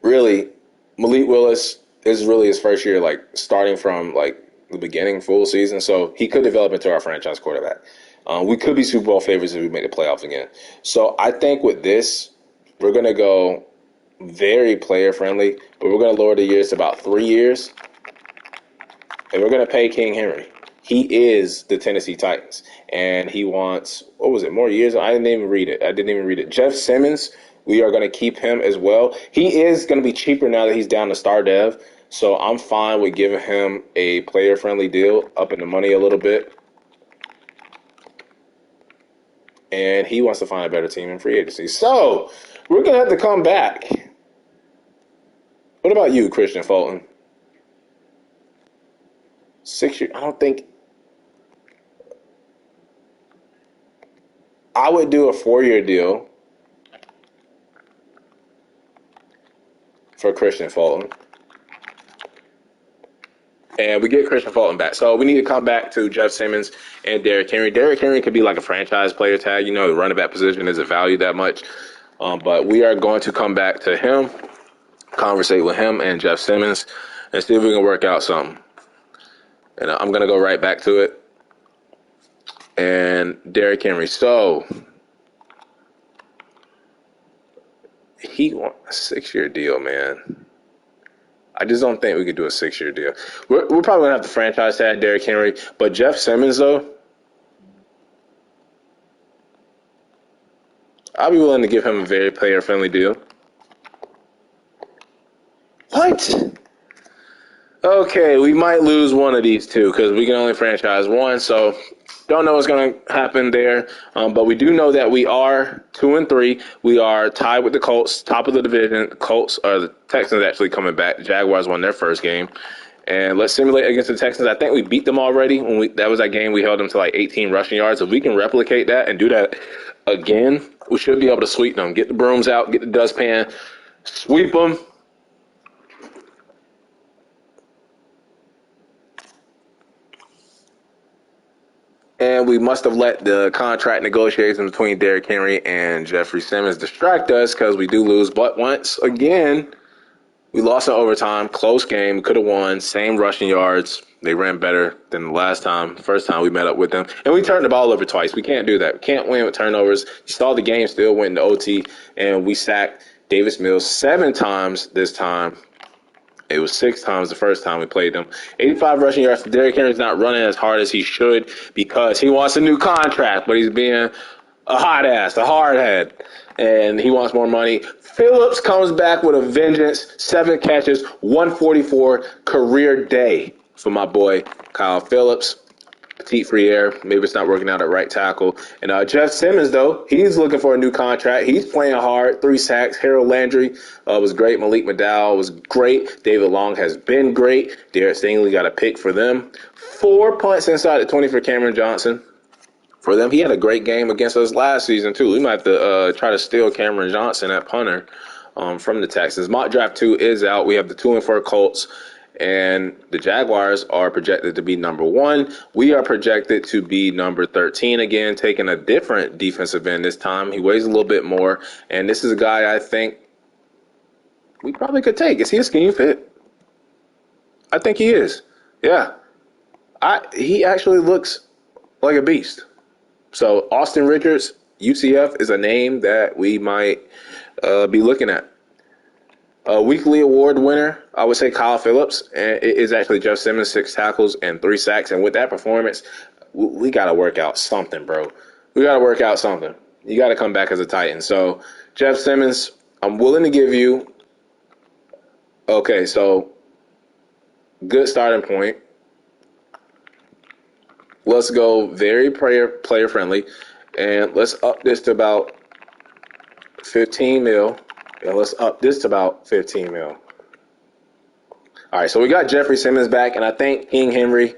really, Malik Willis is really his first year, like starting from like the beginning, full season. So he could develop into our franchise quarterback. We could be Super Bowl favorites if we make the playoffs again. So I think with this, we're going to go very player friendly, but we're going to lower the years to about 3 years. and we're going to pay King Henry. He is the Tennessee Titans, and he wants, what was it, more years? I didn't even read it. Jeff Simmons, we are going to keep him as well. He is going to be cheaper now that he's down to star dev, so I'm fine with giving him a player-friendly deal, upping the money a little bit. And he wants to find a better team in free agency. So we're going to have to come back. What about you, Christian Fulton? 6 years. I don't think I would do a 4-year deal for Christian Fulton. And we get Christian Fulton back. So we need to come back to Jeff Simmons and Derrick Henry. Derrick Henry could be like a franchise player tag. You know, the running back position isn't valued that much. But we are going to come back to him, conversate with him and Jeff Simmons, and see if we can work out something. And I'm going to go right back to it. And Derrick Henry. So he wants a 6-year deal, man. I just don't think we could do a 6-year deal. We're probably going to have to franchise tag Derrick Henry. But Jeff Simmons, though, I'll be willing to give him a very player-friendly deal. What? Okay, we might lose one of these two because we can only franchise one. So don't know what's going to happen there. But we do know that we are 2-3. We are tied with the Colts, top of the division. The Texans actually coming back. The Jaguars won their first game. And let's simulate against the Texans. I think we beat them already. That was that game we held them to like 18 rushing yards. If we can replicate that and do that again, we should be able to sweep them. Get the brooms out, get the dustpan, sweep them. And we must have let the contract negotiations between Derrick Henry and Jeffrey Simmons distract us because we do lose. But once again, we lost in overtime. Close game. Could have won. Same rushing yards. They ran better than the first time we met up with them. And we turned the ball over twice. We can't do that. We can't win with turnovers. You saw the game still went into OT. And we sacked Davis Mills 7 times this time. It was 6 times the first time we played them. 85 rushing yards. Derrick Henry's not running as hard as he should because he wants a new contract, but he's being a hot ass, a hard head, and he wants more money. Phillips comes back with a vengeance. 7 catches, 144 career day for my boy Kyle Phillips. Petite free air. Maybe it's not working out at right tackle. And Jeff Simmons, though, he's looking for a new contract. He's playing hard. 3 sacks. Harold Landry was great. Malik McDowell was great. David Long has been great. Derek Stingley got a pick for them. 4 punts inside the 20 for Cameron Johnson. For them, he had a great game against us last season, too. We might have to try to steal Cameron Johnson at punter from the Texans. Mock Draft 2 is out. We have the 2-4 Colts. And the Jaguars are projected to be number 1. We are projected to be number 13 again, taking a different defensive end this time. He weighs a little bit more. And this is a guy I think we probably could take. Is he a scheme fit? I think he is. Yeah. He actually looks like a beast. So Austin Richards, UCF, is a name that we might be looking at. A weekly award winner, I would say Kyle Phillips. And it is actually Jeff Simmons, 6 tackles and 3 sacks. And with that performance, we got to work out something, bro. We got to work out something. You got to come back as a Titan. So Jeff Simmons, I'm willing to give you. Okay, so good starting point. Let's go very player friendly. And let's up this to about 15 mil. And let's up this to about 15 mil. All right, so we got Jeffrey Simmons back, and I think King Henry,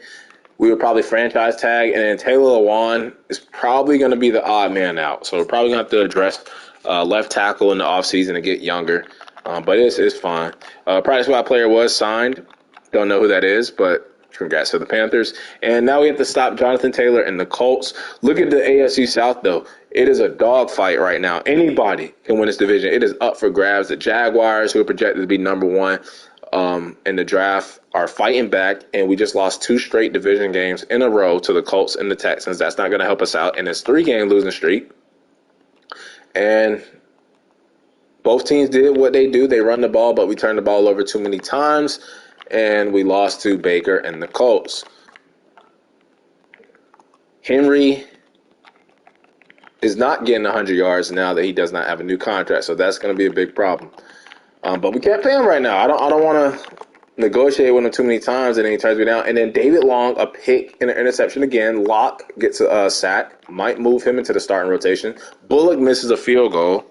we would probably franchise tag, and then Taylor Lewan is probably going to be the odd man out. So we're probably going to have to address left tackle in the offseason to get younger, but it's fine. Practice squad player was signed. Don't know who that is, but congrats to the Panthers. And now we have to stop Jonathan Taylor and the Colts. Look at the AFC South, though. It is a dogfight right now. Anybody can win this division. It is up for grabs. The Jaguars, who are projected to be number 1 in the draft, are fighting back, and we just lost 2 straight division games in a row to the Colts and the Texans. That's not going to help us out. And it's 3-game losing streak. And both teams did what they do. They run the ball, but we turn the ball over too many times. and we lost to Baker and the Colts. Henry is not getting 100 yards now that he does not have a new contract, so that's going to be a big problem. But we can't pay him right now. I don't want to negotiate with him too many times, and then he turns me down. And then David Long, a pick and an interception again. Locke gets a sack, might move him into the starting rotation. Bullock misses a field goal.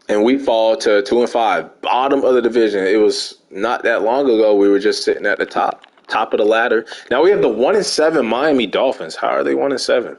And we fall to 2-5, bottom of the division. It was not that long ago we were just sitting at the top of the ladder. Now we have the 1-7 Miami Dolphins. How are they 1-7?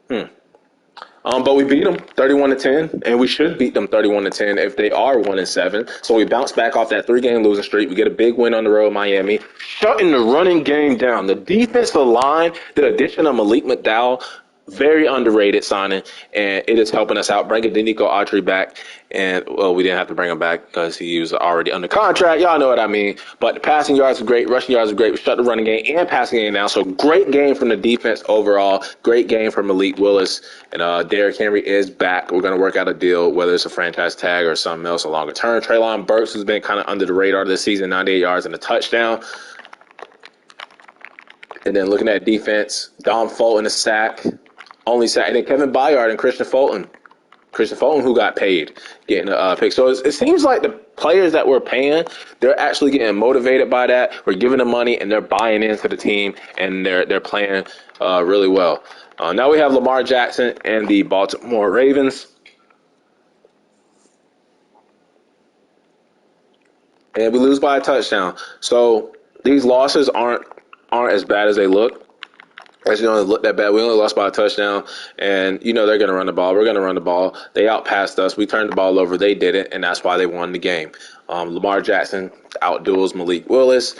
But we beat them 31-10, and we should beat them 31-10 if they are 1-7. So we bounce back off that 3-game losing streak. We get a big win on the road, Miami, shutting the running game down. The defensive line, the addition of Malik McDowell, very underrated signing, and it is helping us out. Bringing Denico Autry back, and, well, we didn't have to bring him back because he was already under contract. Y'all know what I mean. But the passing yards are great. Rushing yards are great. We shut the running game and passing game down. So great game from the defense overall. Great game from Malik Willis. And Derrick Henry is back. We're going to work out a deal, whether it's a franchise tag or something else, a longer term. Treylon Burks has been kind of under the radar this season, 98 yards and a touchdown. And then looking at defense, Dom Fulton a sack. Only sack. And then Kevin Byard and Christian Fulton, who got paid, getting a pick. So it seems like the players that we're paying, they're actually getting motivated by that. We're giving them money, and they're buying into the team, and they're playing really well. Now we have Lamar Jackson and the Baltimore Ravens. And we lose by a touchdown. So these losses aren't as bad as they look. As you know, it looked that bad. We only lost by a touchdown, and you know they're going to run the ball. We're going to run the ball. They outpassed us. We turned the ball over. They didn't, and that's why they won the game. Lamar Jackson outduels Malik Willis.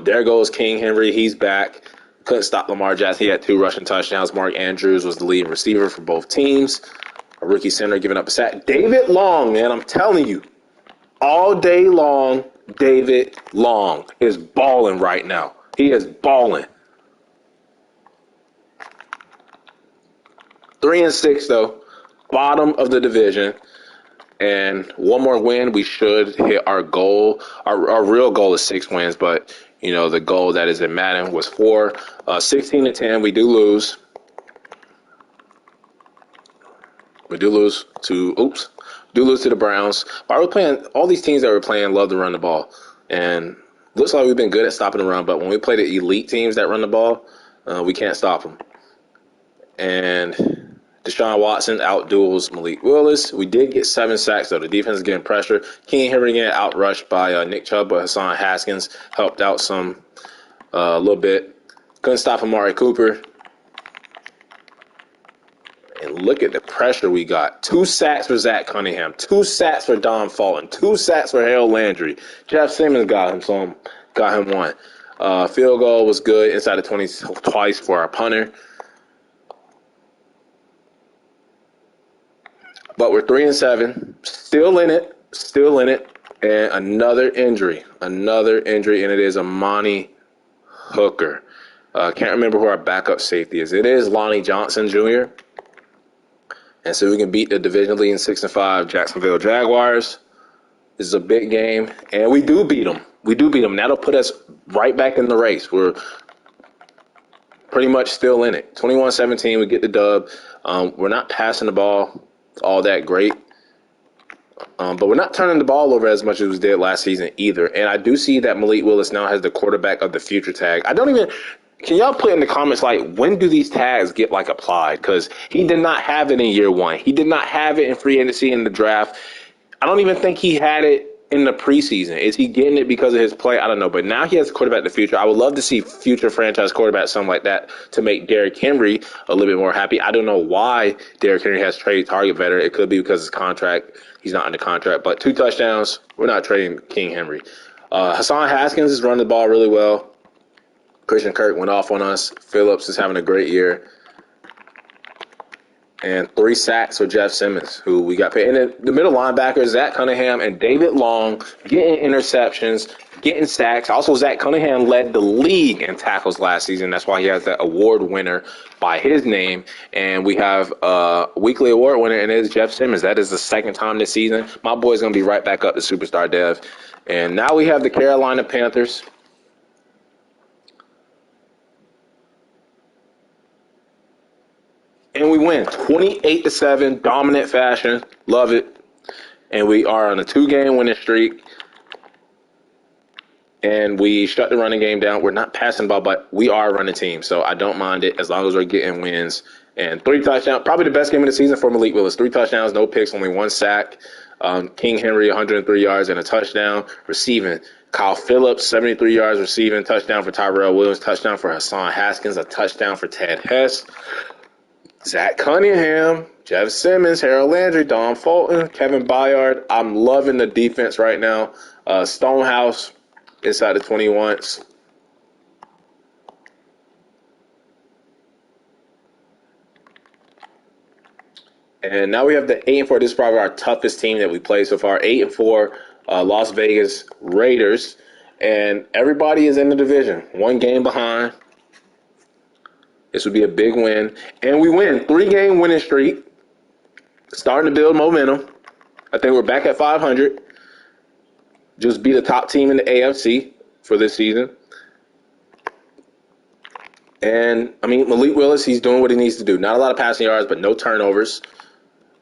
There goes King Henry. He's back. Couldn't stop Lamar Jackson. He had 2 rushing touchdowns. Mark Andrews was the leading receiver for both teams. A rookie center giving up a sack. David Long, man, I'm telling you, all day long, David Long is balling right now. He is balling. 3-6 though, bottom of the division, and one more win, we should hit our goal. Our real goal is 6 wins, but you know the goal that is in Madden was 4. 16-10, we do lose. We do lose to the Browns. But we're playing all these teams that we're playing love to run the ball, and looks like we've been good at stopping the run. But when we play the elite teams that run the ball, we can't stop them. And Deshaun Watson outduels Malik Willis. We did get 7 sacks, though. The defense is getting pressure. King Henry getting outrushed by Nick Chubb, but Hassan Haskins helped out a little bit. Couldn't stop Amari Cooper. And look at the pressure we got. 2 sacks for Zach Cunningham. 2 sacks for Don Fulton. 2 sacks for Harold Landry. Jeff Simmons got him 1. Field goal was good inside the 20 twice for our punter. But we're 3-7, still in it, and another injury, and it is Amani Hooker. Can't remember who our backup safety is. It is Lonnie Johnson Jr. And so we can beat the division leading 6-5 Jacksonville Jaguars. This is a big game, and we do beat them. That'll put us right back in the race. We're pretty much still in it. 21-17, we get the dub. We're not passing the ball all that great. But we're not turning the ball over as much as we did last season either. And I do see that Malik Willis now has the quarterback of the future tag. Can y'all put in the comments, like, when do these tags get, like, applied? Because he did not have it in year 1. He did not have it in free agency in the draft. I don't even think he had it in the preseason. Is he getting it because of his play? I don't know. But now he has a quarterback of the future. I would love to see future franchise quarterbacks, something like that, to make Derrick Henry a little bit more happy. I don't know why Derrick Henry has trade target better. It could be because his contract. He's not under contract. But 2 touchdowns. We're not trading King Henry. Hassan Haskins is running the ball really well. Christian Kirk went off on us. Phillips is having a great year. And 3 sacks for Jeff Simmons, who we got paid. And the middle linebackers, Zach Cunningham and David Long, getting interceptions, getting sacks. Also, Zach Cunningham led the league in tackles last season. That's why he has that award winner by his name. And we have a weekly award winner, and it's Jeff Simmons. That is the second time this season. My boy's going to be right back up to Superstar Dev. And now we have the Carolina Panthers. And we win 28-7, dominant fashion. Love it. And we are on a 2-game winning streak. And we shut the running game down. We're not passing the ball, but we are a running team. So I don't mind it as long as we're getting wins. And 3 touchdowns. Probably the best game of the season for Malik Willis. 3 touchdowns, no picks, only 1 sack. King Henry, 103 yards and a touchdown. Receiving, Kyle Phillips, 73 yards receiving. Touchdown for Tyrell Williams. Touchdown for Hassan Haskins. A touchdown for Ted Hess. Zach Cunningham, Jeff Simmons, Harold Landry, Don Fulton, Kevin Byard. I'm loving the defense right now. Stonehouse inside the 20 once. And now we have the 8-4. This is probably our toughest team that we played so far. 8-4, Las Vegas Raiders. And everybody is in the division. 1 game behind. This would be a big win. And we win. 3-game winning streak. Starting to build momentum. I think we're back at 500. Just be the top team in the AFC for this season. And, I mean, Malik Willis, he's doing what he needs to do. Not a lot of passing yards, but no turnovers.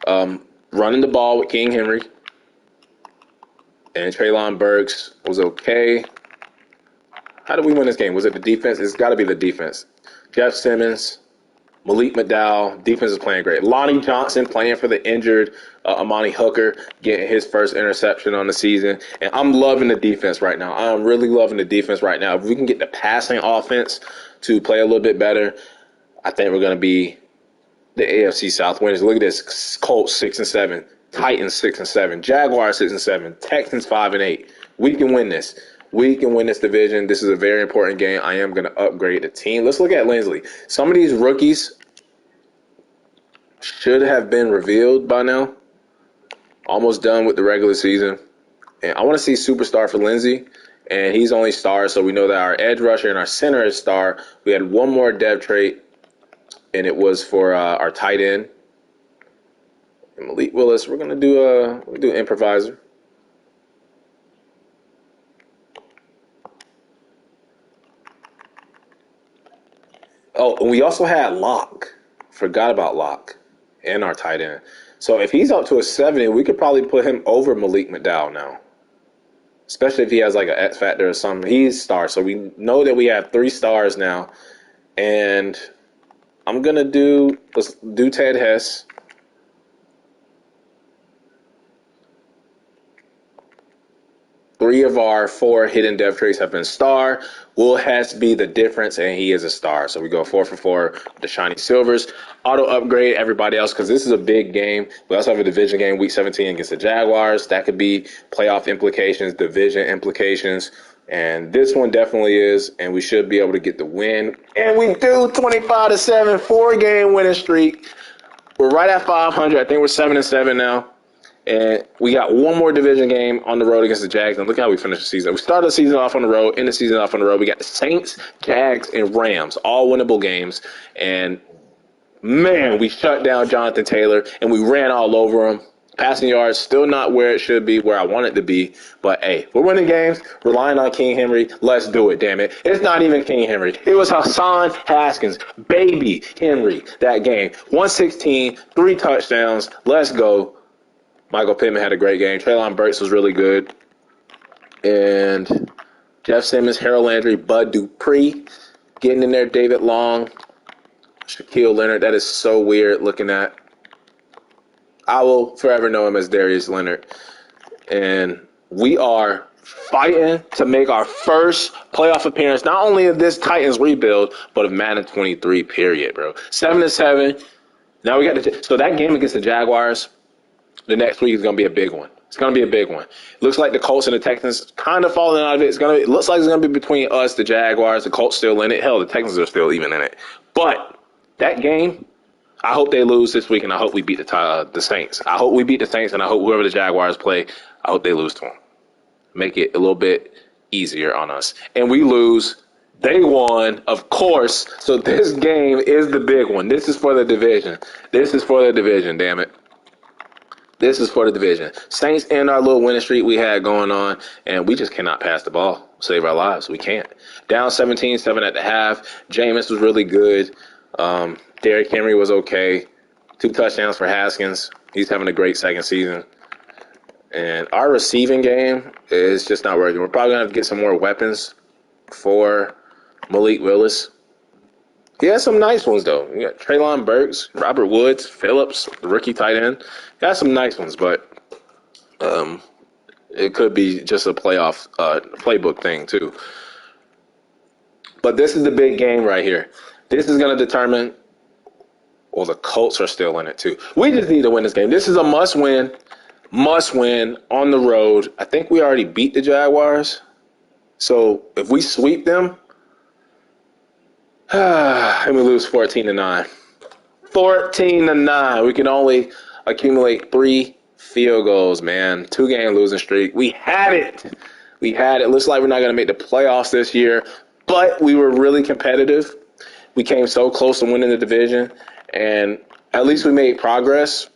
Running the ball with King Henry. And Treylon Burks was okay. How did we win this game? Was it the defense? It's got to be the defense. Jeff Simmons, Malik McDowell, defense is playing great. Lonnie Johnson playing for the injured Amani Hooker, getting his first interception on the season. And I'm loving the defense right now. I'm really loving the defense right now. If we can get the passing offense to play a little bit better, I think we're going to be the AFC South winners. Look at this. Colts 6-7, Titans 6-7, Jaguars 6-7, Texans 5-8. We can win this. We can win this division. This is a very important game. I am going to upgrade the team. Let's look at Lindsley. Some of these rookies should have been revealed by now. Almost done with the regular season. And I want to see superstar for Lindsey. And he's only star, so we know that our edge rusher and our center is star. We had one more dev trait, and it was for our tight end. And Malik Willis, we're going to do improviser. Oh, and we also had Locke. Forgot about Locke and our tight end. So if he's up to a 70, we could probably put him over Malik McDowell now. Especially if he has like an X factor or something. He's star. So we know that we have 3 stars now. And I'm going to let's do Ted Hess. Three of our 4 hidden dev traits have been star. Will Hess be the difference, and he is a star. So we go 4 for 4 with the shiny silvers. Auto upgrade everybody else because this is a big game. We also have a division game, week 17 against the Jaguars. That could be playoff implications, division implications. And this one definitely is, and we should be able to get the win. And we do 25-7, 4-game winning streak. We're right at 500. I think we're 7-7 now. And we got one more division game on the road against the Jags. And look how we finished the season. We started the season off on the road, end the season off on the road. We got the Saints, Jags, and Rams, all winnable games. And, man, we shut down Jonathan Taylor, and we ran all over him. Passing yards, still not where it should be, where I want it to be. But, hey, we're winning games, relying on King Henry. Let's do it, damn it. It's not even King Henry. It was Hassan Haskins, baby Henry, that game. 116, 3 touchdowns. Let's go. Michael Pittman had a great game. Treylon Burks was really good. And Jeff Simmons, Harold Landry, Bud Dupree getting in there. David Long, Shaquille Leonard. That is so weird looking at. I will forever know him as Darius Leonard. And we are fighting to make our first playoff appearance, not only of this Titans rebuild, but of Madden 23, period, bro. 7-7. Now we got so that game against the Jaguars, the next week is going to be a big one. It's going to be a big one. It looks like the Colts and the Texans kind of falling out of it. It looks like it's going to be between us, the Jaguars, the Colts still in it. Hell, the Texans are still even in it. But that game, I hope they lose this week, and I hope we beat the Saints. I hope we beat the Saints, and I hope whoever the Jaguars play, I hope they lose to them. Make it a little bit easier on us. And we lose. They won, of course. So this game is the big one. This is for the division. This is for the division, damn it. This is for the division. Saints end our little winning streak we had going on, and we just cannot pass the ball, save our lives. We can't. Down 17-7 at the half. Jameis was really good. Derrick Henry was okay. 2 touchdowns for Haskins. He's having a great second season. And our receiving game is just not working. We're probably going to have to get some more weapons for Malik Willis. He has some nice ones, though. You got Treylon Burks, Robert Woods, Phillips, the rookie tight end. Got some nice ones, but it could be just a playbook thing, too. But this is the big game right here. This is going to determine, well, the Colts are still in it, too. We just need to win this game. This is a must-win on the road. I think we already beat the Jaguars. So if we sweep them, and we lose 14-9. 14-9. We can only accumulate 3 field goals, man. 2-game losing streak. We had it. Looks like we're not going to make the playoffs this year, but we were really competitive. We came so close to winning the division, and at least we made progress.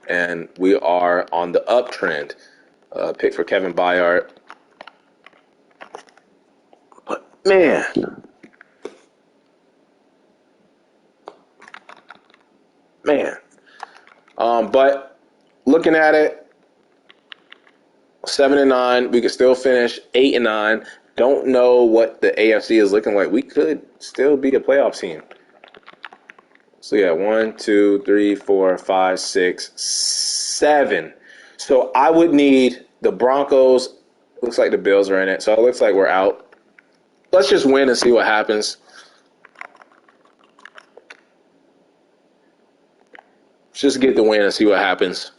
And we are on the uptrend. Pick for Kevin Byard. But, man. But looking at it, 7-9, we could still finish 8-9. Don't know what the AFC is looking like. We could still be a playoff team. So yeah, 1, 2, 3, 4, 5, 6, 7. So I would need the Broncos. Looks like the Bills are in it. So it looks like we're out. Let's just win and see what happens. Just get the win and see what happens.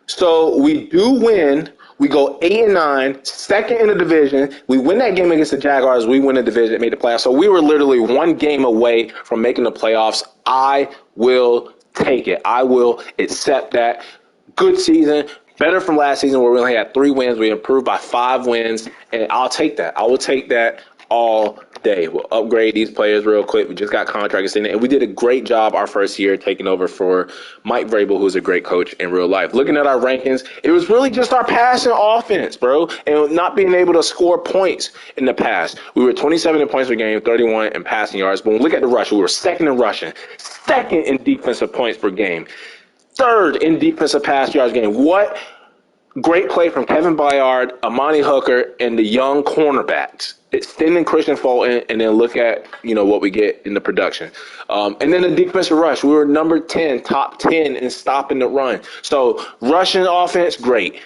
So we do win. We go 8-9, second in the division. We win that game against the Jaguars. We win the division, made the playoffs. So we were literally 1 game away from making the playoffs. I will take it. I will accept that. Good season. Better from last season where we only had 3 wins. We improved by 5 wins. And I'll take that. I will take that all day. We'll upgrade these players real quick. We just got contract extended, and we did a great job our first year taking over for Mike Vrabel, who's a great coach in real life. Looking at our rankings, it was really just our passing offense, bro, and not being able to score points in the past. We were 27 in points per game, 31 in passing yards. But when we look at the rush, we were second in rushing, second in defensive points per game, third in defensive pass yards game. What great play from Kevin Byard, Amani Hooker, and the young cornerbacks. Extending Christian Fulton, and then look at, what we get in the production. And then the defensive rush. We were number 10, top 10 in stopping the run. So rushing offense, great.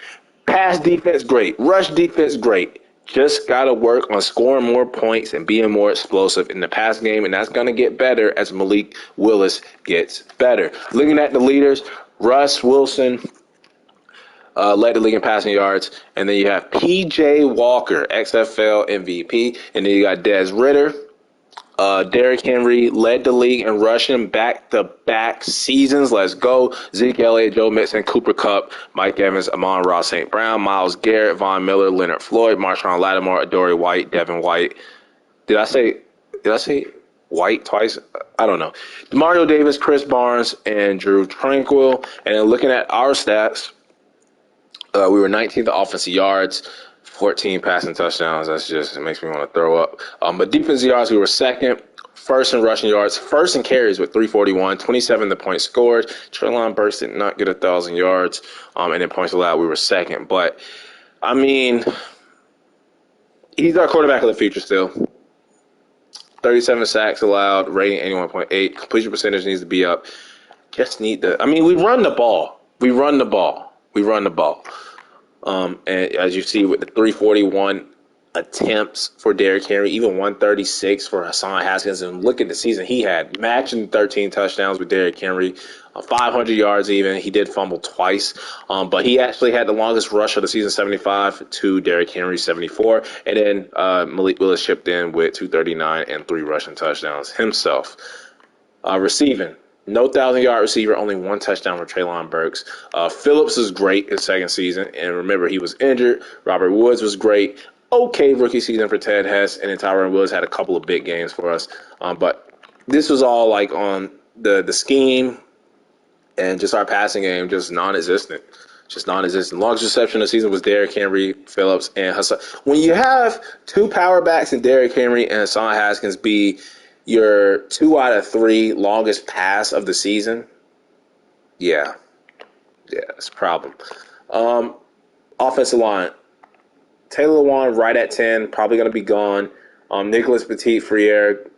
Pass defense, great. Rush defense, great. Just got to work on scoring more points and being more explosive in the pass game, and that's going to get better as Malik Willis gets better. Looking at the leaders, Russ Wilson led the league in passing yards. And then you have P.J. Walker, XFL MVP. And then you got Des Ridder. Derrick Henry led the league in rushing back-to-back seasons. Let's go. Zeke Elliott, Joe Mixon, Cooper Kupp, Mike Evans, Amon-Ra St. Brown, Myles Garrett, Von Miller, Leonard Floyd, Marshawn Lattimore, Adoree White, Devin White. Did I say White twice? I don't know. Mario Davis, Chris Barnes, and Drew Tranquil. And then looking at our stats, we were 19th offensive yards, 14 passing touchdowns. It makes me want to throw up. But defensive yards, we were second. First in rushing yards, first in carries with 341, 27 the points scored. Treylon Burks did not get 1,000 yards. And then points allowed, we were second. But, he's our quarterback of the future still. 37 sacks allowed, rating 81.8. Completion percentage needs to be up. We run the ball. And as you see with the 341 attempts for Derrick Henry, even 136 for Hassan Haskins, and look at the season he had, matching 13 touchdowns with Derrick Henry. 500 yards even. He did fumble twice, but he actually had the longest rush of the season, 75, to Derrick Henry, 74. And then Malik Willis chipped in with 239 and 3 rushing touchdowns himself. Receiving. No 1,000-yard receiver, only 1 touchdown for Treylon Burks. Phillips was great his second season, and remember, he was injured. Robert Woods was great. Okay rookie season for Ted Hess, and then Tyron Willis had a couple of big games for us. But this was all like on the scheme and just our passing game, just non-existent. Just non-existent. Longest reception of the season was Derrick Henry, Phillips, and Hassan. When you have 2 power backs in Derrick Henry and Hassan Haskins be your 2 out of 3 longest pass of the season, yeah, it's a problem. Offensive line, Taylor Lewan right at 10, probably going to be gone. Nicholas Petit-Frere,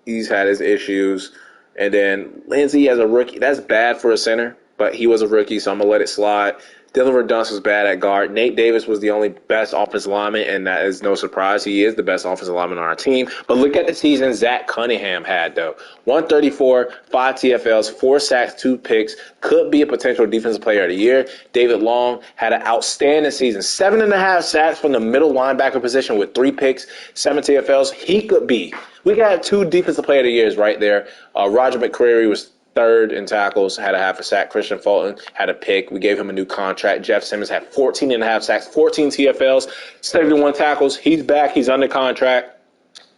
he's had his issues. And then Lindsey as a rookie, that's bad for a center, but he was a rookie, so I'm going to let it slide. Dylan Verdunce was bad at guard. Nate Davis was the only best offensive lineman, and that is no surprise. He is the best offensive lineman on our team. But look at the season Zach Cunningham had, though. 134, 5 TFLs, 4 sacks, 2 picks. Could be a potential defensive player of the year. David Long had an outstanding season. 7.5 sacks from the middle linebacker position with 3 picks, 7 TFLs. He could be. We got 2 defensive player of the years right there. Roger McCreary was 3rd in tackles, had a half a sack. Christian Fulton had a pick. We gave him a new contract. Jeff Simmons had 14.5 sacks, 14 TFLs, 71 tackles. He's back. He's under contract.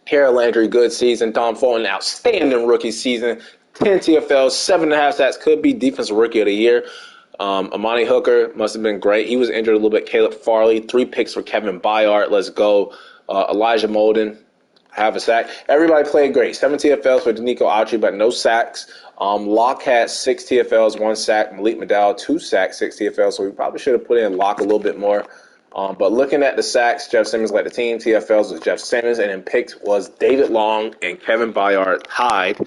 Harold Landry, good season. Tom Fulton, outstanding rookie season. 10 TFLs, 7.5 sacks. Could be defensive rookie of the year. Amani Hooker must have been great. He was injured a little bit. Caleb Farley, 3 picks for Kevin Byard. Let's go. Elijah Molden, half a sack. Everybody played great. 7 TFLs for Danico Autry, but no sacks. Locke had 6 TFLs, 1 sack. Malik McDowell, 2 sacks, 6 TFLs. So we probably should have put in Locke a little bit more. But looking at the sacks, Jeff Simmons led the team. TFLs was Jeff Simmons, and then picks was David Long and Kevin Byard tied.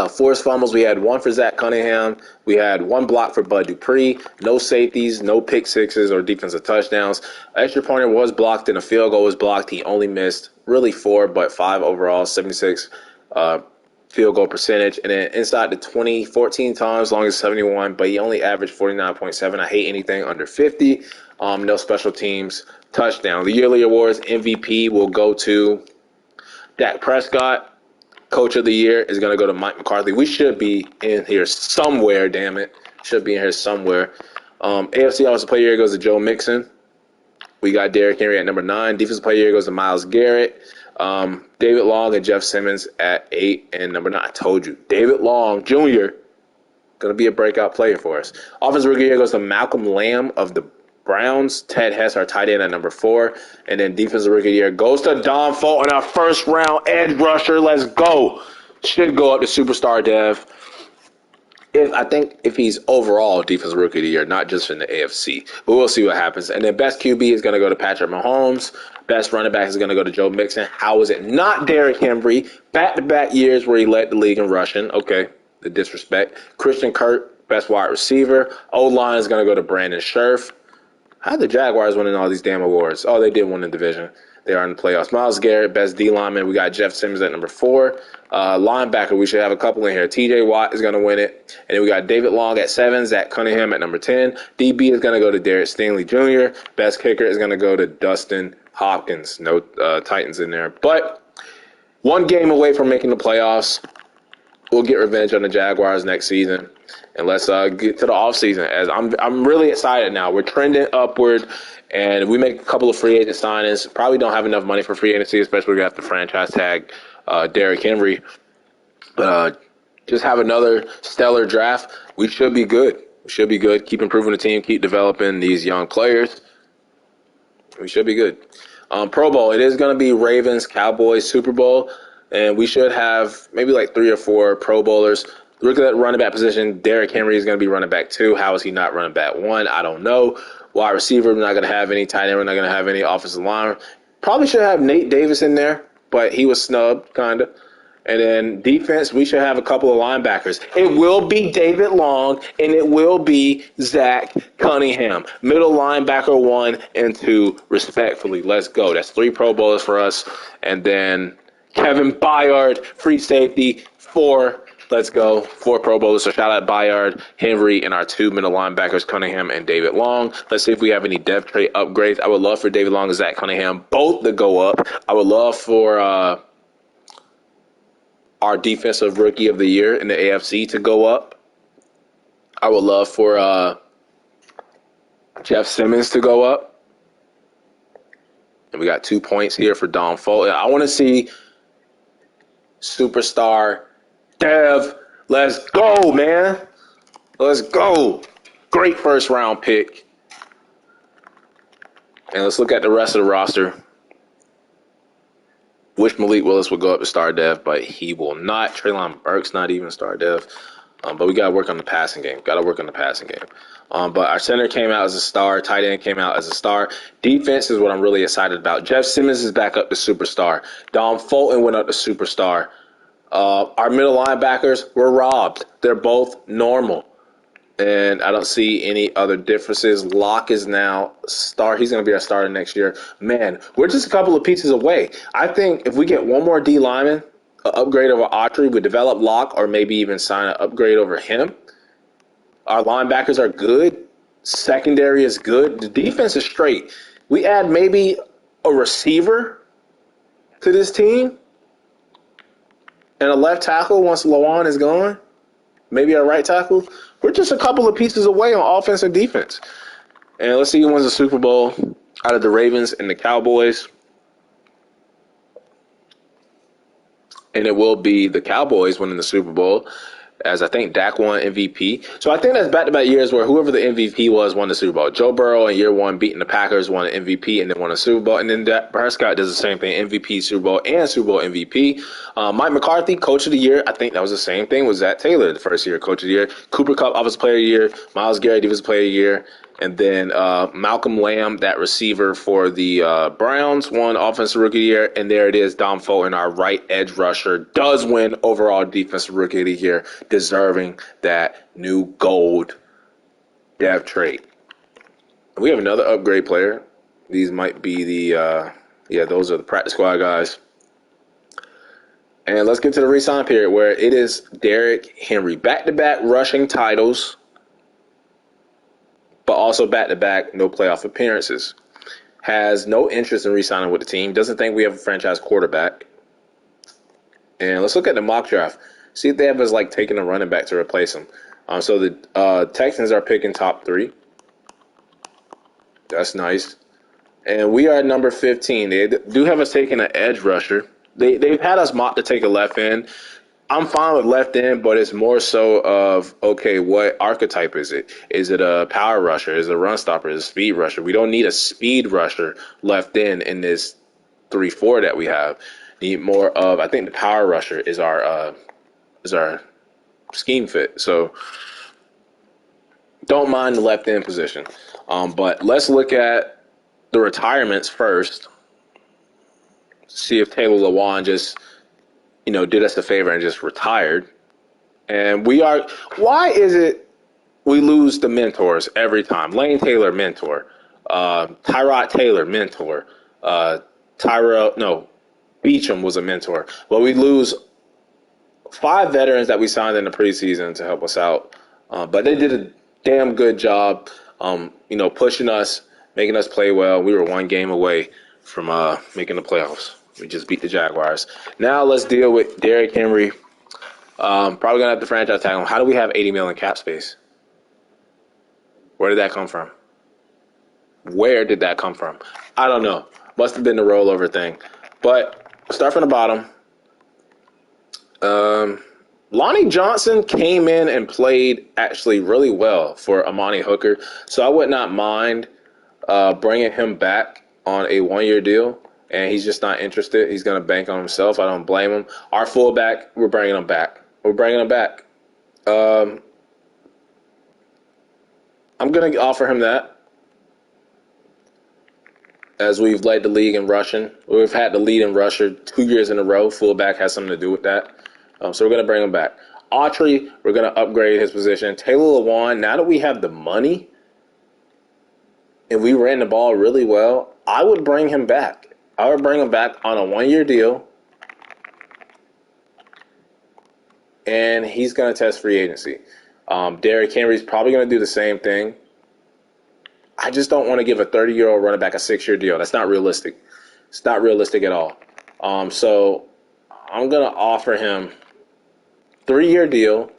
Forced fumbles, we had 1 for Zach Cunningham. We had 1 block for Bud Dupree. No safeties, no pick sixes or defensive touchdowns. Extra pointer was blocked and a field goal was blocked. He only missed really 4, but 5 overall, 76 field goal percentage. And then inside the 20, 14 times, long as 71, but he only averaged 49.7. I hate anything under 50. No special teams touchdown. The yearly awards, MVP will go to Dak Prescott. Coach of the year is going to go to Mike McCarthy. We should be in here somewhere, damn it. Should be in here somewhere. AFC Offensive Player of the Year goes to Joe Mixon. We got Derrick Henry at number 9. Defensive Player of the Year goes to Myles Garrett. David Long and Jeff Simmons at 8 and number 9. I told you, David Long Jr. going to be a breakout player for us. Offensive Rookie of the Year goes to Malcolm Lamb of the Browns. Ted Hess, our tight end, at number 4. And then Defensive Rookie of the Year goes to Don Fulton, our first-round edge rusher. Let's go. Should go up to Superstar Dev. I think if he's overall Defensive Rookie of the Year, not just in the AFC. But we'll see what happens. And then Best QB is going to go to Patrick Mahomes. Best running back is going to go to Joe Mixon. How is it not Derrick Henry? Back-to-back years where he led the league in rushing. Okay, the disrespect. Christian Kirk, best wide receiver. O-line is going to go to Brandon Scherf. How the Jaguars winning all these damn awards? Oh, they did win the division. They are in the playoffs. Myles Garrett, best D lineman. We got Jeff Simmons at number 4. Linebacker, we should have a couple in here. TJ Watt is going to win it. And then we got David Long at 7. Zach Cunningham at number 10. DB is going to go to Derek Stingley Jr. Best kicker is going to go to Dustin Hopkins. No Titans in there. But 1 game away from making the playoffs. We'll get revenge on the Jaguars next season. And let's get to the offseason. As I'm really excited now. We're trending upward, and we make a couple of free agent signings. Probably don't have enough money for free agency, especially if we have to franchise tag Derrick Henry. But just have another stellar draft. We should be good. We should be good. Keep improving the team. Keep developing these young players. We should be good. Pro Bowl, it is going to be Ravens, Cowboys, Super Bowl. And we should have maybe like 3 or 4 Pro Bowlers. Look at that running back position. Derrick Henry is going to be running back 2. How is he not running back 1? I don't know. Wide receiver, we're not going to have any. Tight end, we're not going to have any. Offensive line, probably should have Nate Davis in there, but he was snubbed, kind of. And then defense, we should have a couple of linebackers. It will be David Long, and it will be Zach Cunningham. Middle linebacker 1 and 2, respectfully. Let's go. That's 3 Pro Bowlers for us. And then Kevin Byard, free safety, 4. Let's go. 4 Pro Bowlers. So shout out Bayard, Henry, and our 2 middle linebackers, Cunningham and David Long. Let's see if we have any depth trait upgrades. I would love for David Long and Zach Cunningham both to go up. I would love for our defensive rookie of the year in the AFC to go up. I would love for Jeff Simmons to go up. And we got 2 points here for Dom Fulton. I want to see superstar Dev. Let's go, man. Let's go. Great first round pick. And let's look at the rest of the roster. Wish Malik Willis would go up to star dev, but he will not. Treylon Burks not even star dev. But we got to work on the passing game. But our center came out as a star. Tight end came out as a star. Defense is what I'm really excited about. Jeff Simmons is back up to superstar. Dom Fulton went up to superstar. Our middle linebackers were robbed. They're both normal. And I don't see any other differences. Locke is now star. He's going to be our starter next year. Man, we're just a couple of pieces away. I think if we get one more D lineman, an upgrade over Autry, we develop Locke, or maybe even sign an upgrade over him. Our linebackers are good. Secondary is good. The defense is straight. We add maybe a receiver to this team and a left tackle once Lawan is gone. Maybe a right tackle. We're just a couple of pieces away on offense and defense. And let's see who wins the Super Bowl out of the Ravens and the Cowboys. And it will be the Cowboys winning the Super Bowl, as I think Dak won MVP. So I think that's back-to-back years where whoever the MVP was won the Super Bowl. Joe Burrow in year 1 beating the Packers won an MVP and then won a Super Bowl. And then Dak Prescott does the same thing, MVP, Super Bowl, and Super Bowl MVP. Mike McCarthy, Coach of the Year. I think that was the same thing with Zach Taylor, the first year Coach of the Year. Cooper Kupp, Offensive Player of the Year. Myles Garrett, Defensive Player of the Year. And then Malcolm Lamb, that receiver for the Browns, won Offensive Rookie of the Year. And there it is, Dom Fulton, our right edge rusher, does win overall Defensive Rookie of the Year, deserving that new gold dev trait. We have another upgrade player. These might be the, those are the practice squad guys. And let's get to the re-sign period where it is Derrick Henry. Back-to-back rushing titles, but also back-to-back no playoff appearances. Has no interest in re-signing with the team. Doesn't think we have a franchise quarterback. And let's look at the mock draft. See if they have us like taking a running back to replace him. So the Texans are picking top 3. That's nice. And we are at number 15. They do have us taking an edge rusher. They've had us mocked to take a left end. I'm fine with left end, but it's more so of, okay, what archetype is it? Is it a power rusher? Is it a run stopper? Is it a speed rusher? We don't need a speed rusher left end in this 3-4 that we have. Need more of, I think the power rusher is our scheme fit. So don't mind the left end position. But let's look at the retirements first. See if Taylor Lewan just, did us a favor and just retired. And why is it we lose the mentors every time? Lane Taylor, mentor. Tyrod Taylor, mentor. Beecham was a mentor. But we lose 5 veterans that we signed in the preseason to help us out. But they did a damn good job, pushing us, making us play well. We were 1 game away from making the playoffs. We just beat the Jaguars. Now let's deal with Derrick Henry. Probably going to have to franchise tag him. How do we have $80 million cap space? Where did that come from? I don't know. Must have been the rollover thing. But start from the bottom. Lonnie Johnson came in and played actually really well for Amani Hooker. So I would not mind bringing him back on a 1-year deal. And he's just not interested. He's going to bank on himself. I don't blame him. Our fullback, we're bringing him back. I'm going to offer him that. As we've led the league in rushing. We've had the lead in rusher 2 years in a row. Fullback has something to do with that. So we're going to bring him back. Autry, we're going to upgrade his position. Taylor Lewan, now that we have the money and we ran the ball really well, I would bring him back. I would bring him back on a 1-year deal and he's going to test free agency. Derrick Henry's probably going to do the same thing. I just don't want to give a 30-year-old running back a 6-year deal. That's not realistic. It's not realistic at all. So I'm going to offer him 3-year deal,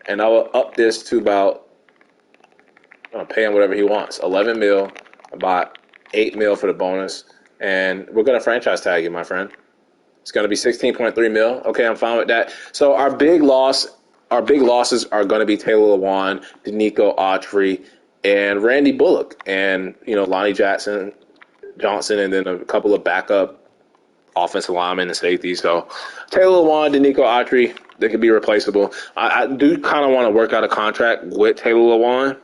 and I will up this to about, I'll pay him whatever he wants, 11 mil, about 8 mil for the bonus, and we're going to franchise tag you, my friend. It's going to be 16.3 mil. Okay, I'm fine with that. So our big losses are going to be Taylor Lewan, Danico Autry, and Randy Bullock, and Lonnie Johnson, and then a couple of backup offensive linemen and safeties. So Taylor Lewan, Danico Autry, they could be replaceable. I do kind of want to work out a contract with Taylor Lewan.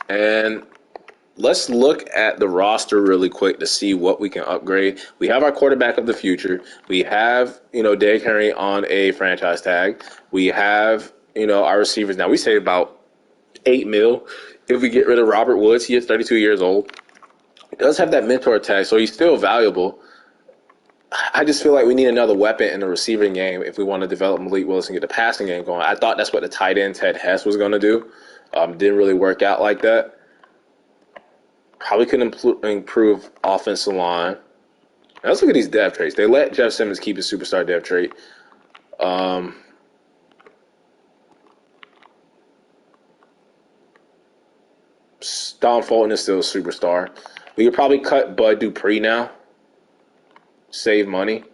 And let's look at the roster really quick to see what we can upgrade. We have our quarterback of the future. We have, Derrick Henry on a franchise tag. We have, our receivers. Now, we save about 8 mil if we get rid of Robert Woods. He is 32 years old. He does have that mentor tag, so he's still valuable. I just feel like we need another weapon in the receiving game if we want to develop Malik Willis and get the passing game going. I thought that's what the tight end Ted Hess was going to do. Didn't really work out like that. Probably could improve offensive line. Now let's look at these depth traits. They let Jeff Simmons keep his superstar depth trait. Don Fulton is still a superstar. We could probably cut Bud Dupree now. Save money.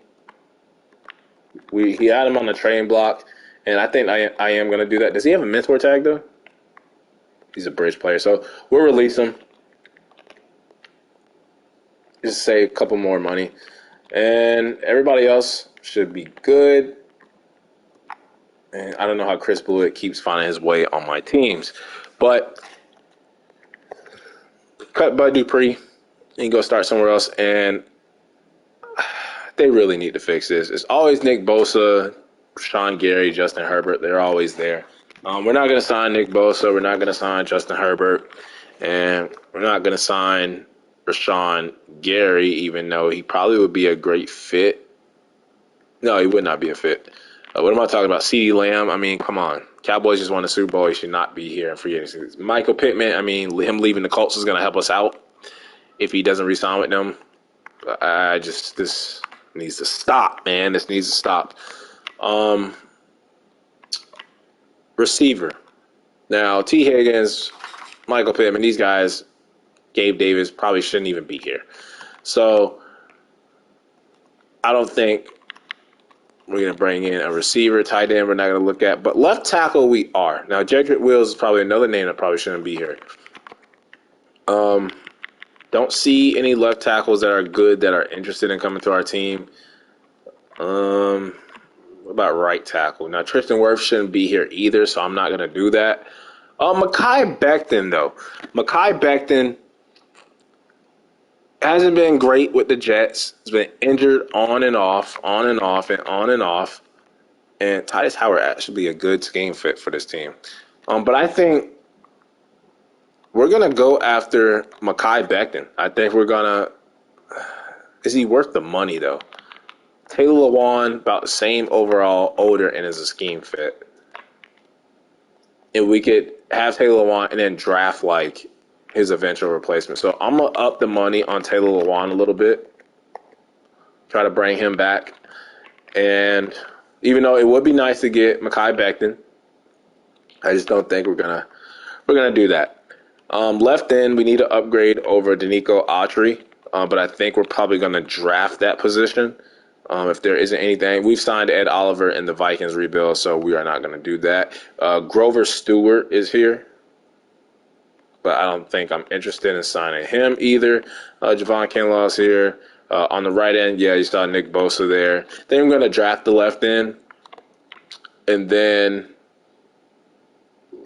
He had him on the trading block, and I think I am going to do that. Does he have a mentor tag, though? He's a bridge player, so we'll release him. Just save a couple more money. And everybody else should be good. And I don't know how Chris Blewett keeps finding his way on my teams. But cut Bud Dupree and go start somewhere else. And they really need to fix this. It's always Nick Bosa, Sean Gary, Justin Herbert. They're always there. We're not going to sign Nick Bosa. We're not going to sign Justin Herbert. And we're not going to sign Rashawn Gary, even though he probably would be a great fit. No, he would not be a fit. What am I talking about? CeeDee Lamb? I mean, come on. Cowboys just won the Super Bowl. He should not be here in free agency. Michael Pittman, I mean, him leaving the Colts is going to help us out if he doesn't re-sign with them. This needs to stop, man. This needs to stop. Receiver. Now, T. Higgins, Michael Pittman, these guys, Gabe Davis probably shouldn't even be here. So I don't think we're going to bring in a receiver. Tight end we're not going to look at. But left tackle we are. Now, Jedrick Wills is probably another name that probably shouldn't be here. Don't see any left tackles that are good that are interested in coming to our team. What about right tackle? Now, Tristan Wirfs shouldn't be here either, so I'm not going to do that. Mekhi Becton, though. Mekhi Becton hasn't been great with the Jets. He's been injured on and off. And Tytus Howard actually be a good scheme fit for this team. But I think we're going to go after Mekhi Becton. I think we're going to – is he worth the money, though? Taylor Lewan, about the same overall, older, and is a scheme fit. And we could have Taylor Lewan and then draft, like, his eventual replacement. So I'm going to up the money on Taylor Lewan a little bit. Try to bring him back. And even though it would be nice to get Mekhi Becton, I just don't think we're gonna do that. Left end, we need to upgrade over Danico Autry. But I think we're probably going to draft that position. If there isn't anything, we've signed Ed Oliver in the Vikings rebuild, so we are not going to do that. Grover Stewart is here, but I don't think I'm interested in signing him either. Javon Kinlaw's here. On the right end, yeah, you saw Nick Bosa there. Then I'm going to draft the left end. And then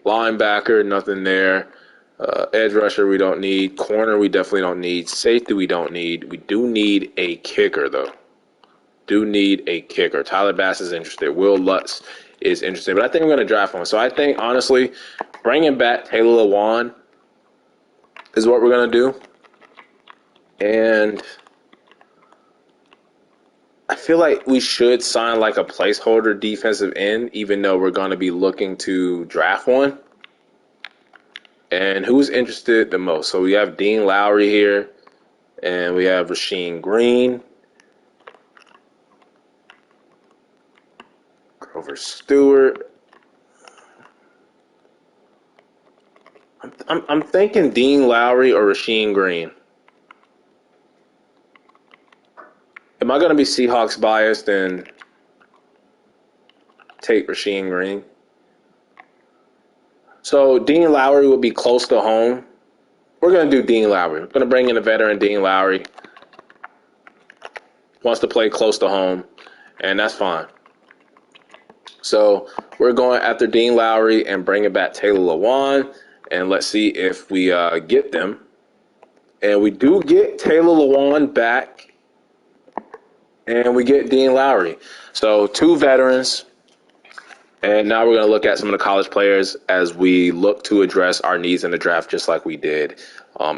linebacker, nothing there. Edge rusher, we don't need. Corner, we definitely don't need. Safety, we don't need. We do need a kicker, though. Tyler Bass is interested. Will Lutz is interested. But I think I'm going to draft one. So I think, honestly, bringing back Taylor Lewan is what we're going to do. And I feel like we should sign like a placeholder defensive end, even though we're going to be looking to draft one. And who's interested the most? So we have Dean Lowry here, and we have Rasheem Green, Grover Stewart. I'm thinking Dean Lowry or Rasheem Green. Am I going to be Seahawks biased and take Rasheem Green? So Dean Lowry would be close to home. We're going to do Dean Lowry. We're going to bring in a veteran, Dean Lowry. Wants to play close to home, and that's fine. So we're going after Dean Lowry and bringing back Taylor Lewan, and let's see if we get them. And we do get Taylor Lewan back, and we get Dean Lowry. So 2 veterans, and now we're going to look at some of the college players as we look to address our needs in the draft, just like we did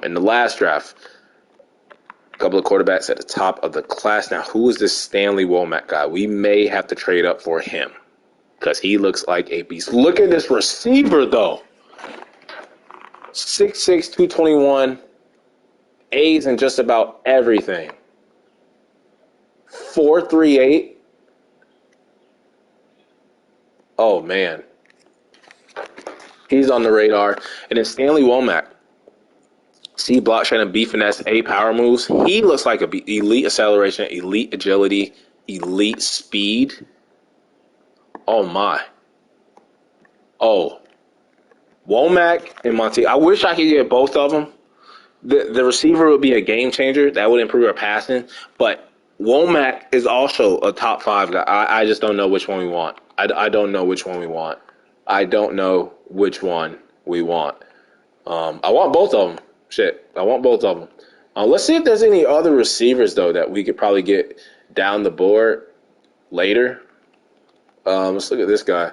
in the last draft. A couple of quarterbacks at the top of the class. Now, who is this Stanley Womack guy? We may have to trade up for him because he looks like a beast. Look at this receiver, though. 6'6", 221, A's in just about everything. 4.38. Oh, man. He's on the radar. And then Stanley Womack. C block shot and B finesse, A power moves. He looks like elite acceleration, elite agility, elite speed. Oh my. Oh. Womack and Monty. I wish I could get both of them. The receiver would be a game changer. That would improve our passing. But Womack is also a top 5 guy. I just don't know which one we want. I don't know which one we want. I don't know which one we want. I want both of them. Shit, I want both of them. Let's see if there's any other receivers, though, that we could probably get down the board later. Let's look at this guy.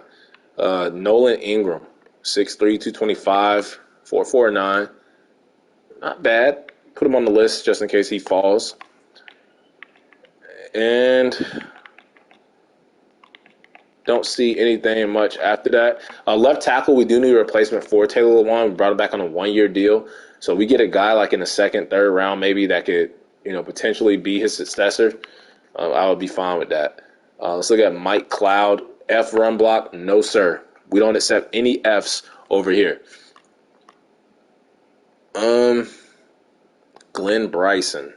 Nolan Ingram, 6'3", 225, 4.49. Not bad. Put him on the list just in case he falls. And don't see anything much after that. Left tackle, we do need a replacement for Taylor Lewan. We brought him back on a 1-year deal. So we get a guy like in the 2nd, 3rd round maybe that could, potentially be his successor. I would be fine with that. Let's look at Mike Cloud. F run block. No, sir. We don't accept any Fs over here. Glenn Bryson.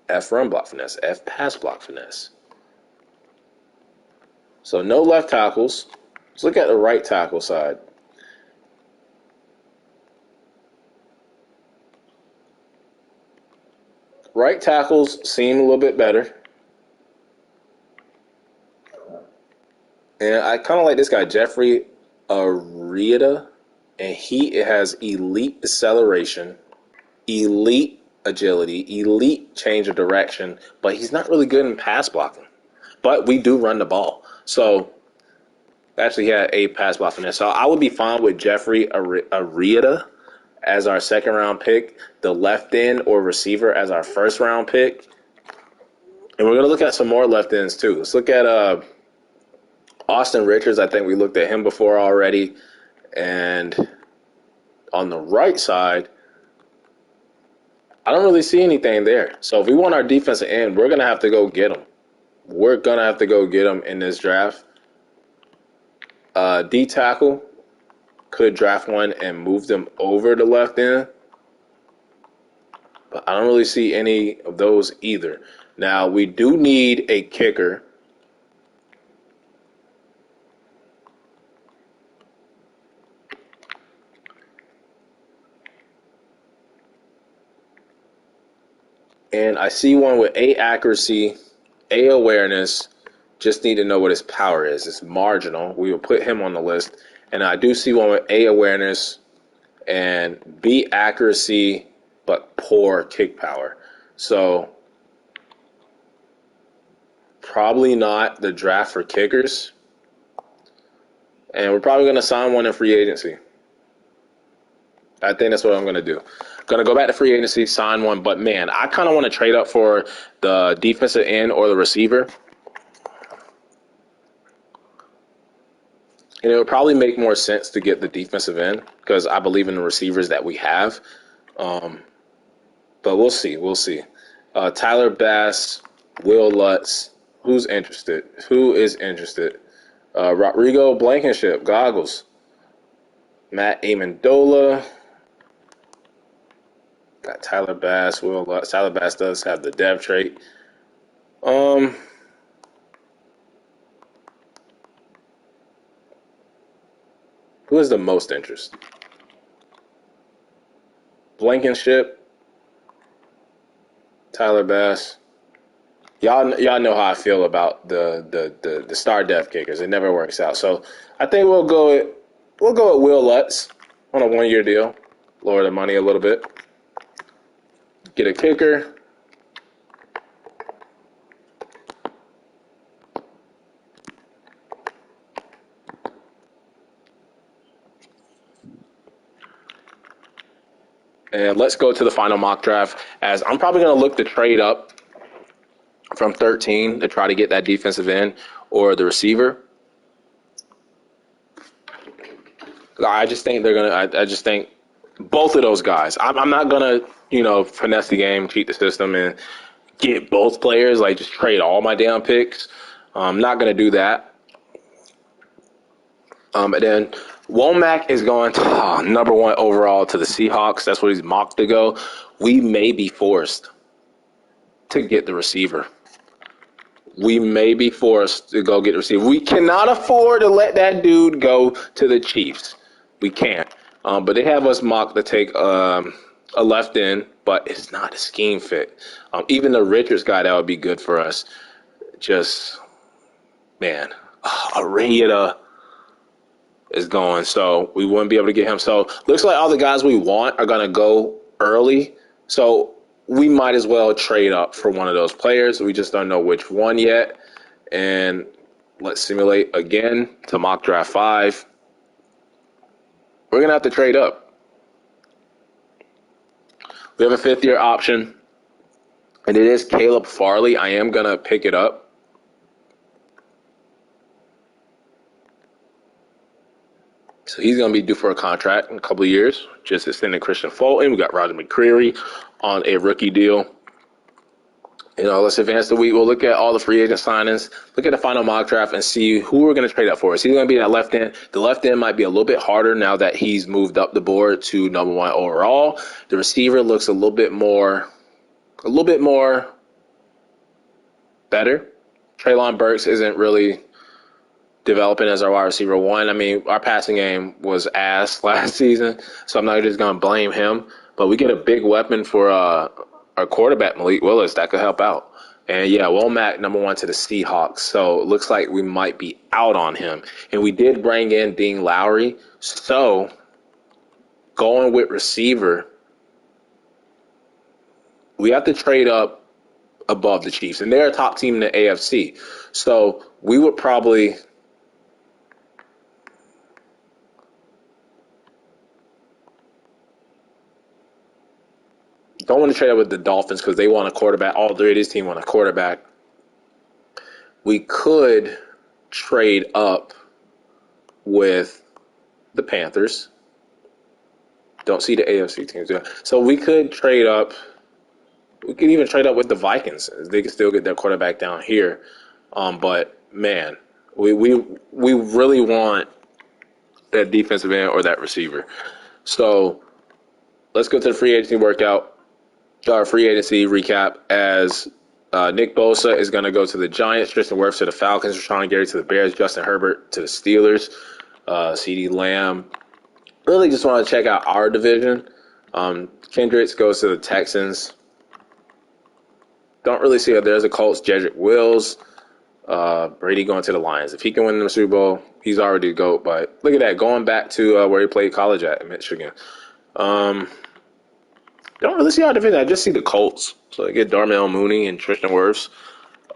F run block finesse. F pass block finesse. So no left tackles. Let's look at the right tackle side. Right tackles seem a little bit better. And I kind of like this guy, Jeffrey Arrieta. And he has elite acceleration, elite agility, elite change of direction. But he's not really good in pass blocking. But we do run the ball. So actually he had a pass block finesse. So I would be fine with Jeffrey Arrieta as our 2nd round pick, the left end or receiver as our 1st round pick. And we're going to look at some more left ends too. Let's look at Austin Richards. I think we looked at him before already. And on the right side, I don't really see anything there. So if we want our defensive end, we're going to have to go get him. We're going to have to go get him in this draft. D tackle. Could draft one and move them over to left end. But I don't really see any of those either. Now, we do need a kicker. And I see one with A accuracy, A awareness. Just need to know what his power is. It's marginal. We will put him on the list. And I do see one with A awareness and B accuracy, but poor kick power. So probably not the draft for kickers. And we're probably going to sign one in free agency. I think that's what I'm going to do. Going to go back to free agency, sign one. But, man, I kind of want to trade up for the defensive end or the receiver. And it would probably make more sense to get the defensive end because I believe in the receivers that we have. But we'll see. We'll see. Tyler Bass, Will Lutz. Who's interested? Who is interested? Rodrigo Blankenship, goggles. Matt Amendola. Got Tyler Bass, Will Lutz. Tyler Bass does have the dev trait. Who is the most interest? Blankenship. Tyler Bass. Y'all know how I feel about the star death kickers. It never works out. So I think we'll go with Will Lutz on a 1-year deal. Lower the money a little bit. Get a kicker. And let's go to the final mock draft, as I'm probably going to look to trade up from 13 to try to get that defensive end or the receiver. I just think they're going to – I just think both of those guys. I'm not going to, finesse the game, cheat the system, and get both players, like just trade all my damn picks. I'm not going to do that. And then Womack is going to #1 overall to the Seahawks. That's what he's mocked to go. We may be forced to get the receiver. We may be forced to go get the receiver. We cannot afford to let that dude go to the Chiefs. We can't. But they have us mocked to take a left end, but it's not a scheme fit. Even the Richards guy, that would be good for us. Just, man, Araya is going, so we wouldn't be able to get him. So looks like all the guys we want are going to go early. So we might as well trade up for one of those players. We just don't know which one yet. And let's simulate again to mock draft 5. We're going to have to trade up. We have a 5th-year option, and it is Caleb Farley. I am going to pick it up. So he's going to be due for a contract in a couple of years. Just extended Christian Fulton. We got Roger McCreary on a rookie deal. Let's advance the week. We'll look at all the free agent signings, look at the final mock draft, and see who we're going to trade up for. Is he going to be that left end? The left end might be a little bit harder now that he's moved up the board to #1 overall. The receiver looks a little bit more better. Treylon Burks isn't really developing as our wide receiver 1. I mean, our passing game was ass last season, so I'm not just going to blame him. But we get a big weapon for our quarterback, Malik Willis, that could help out. And, yeah, Womack, #1 to the Seahawks. So it looks like we might be out on him. And we did bring in Dean Lowry. So going with receiver, we have to trade up above the Chiefs. And they're a top team in the AFC. So we would probably – don't want to trade up with the Dolphins because they want a quarterback. All three of these teams want a quarterback. We could trade up with the Panthers. Don't see the AFC teams do it. So we could trade up. We could even trade up with the Vikings. They could still get their quarterback down here. But, man, we really want that defensive end or that receiver. So let's go to the free agency workout. Our free agency recap, as Nick Bosa is going to go to the Giants, Tristan Wirfs to the Falcons, Rashawn Gary to the Bears, Justin Herbert to the Steelers, CeeDee Lamb. Really just want to check out our division. Kendricks goes to the Texans. Don't really see if there's a Colts. Jedrick Wills. Brady going to the Lions. If he can win the Super Bowl, he's already the GOAT. But look at that, going back to where he played college at in Michigan. Don't really see our division. I just see the Colts. So I get Darnell Mooney and Tristan Wirfs.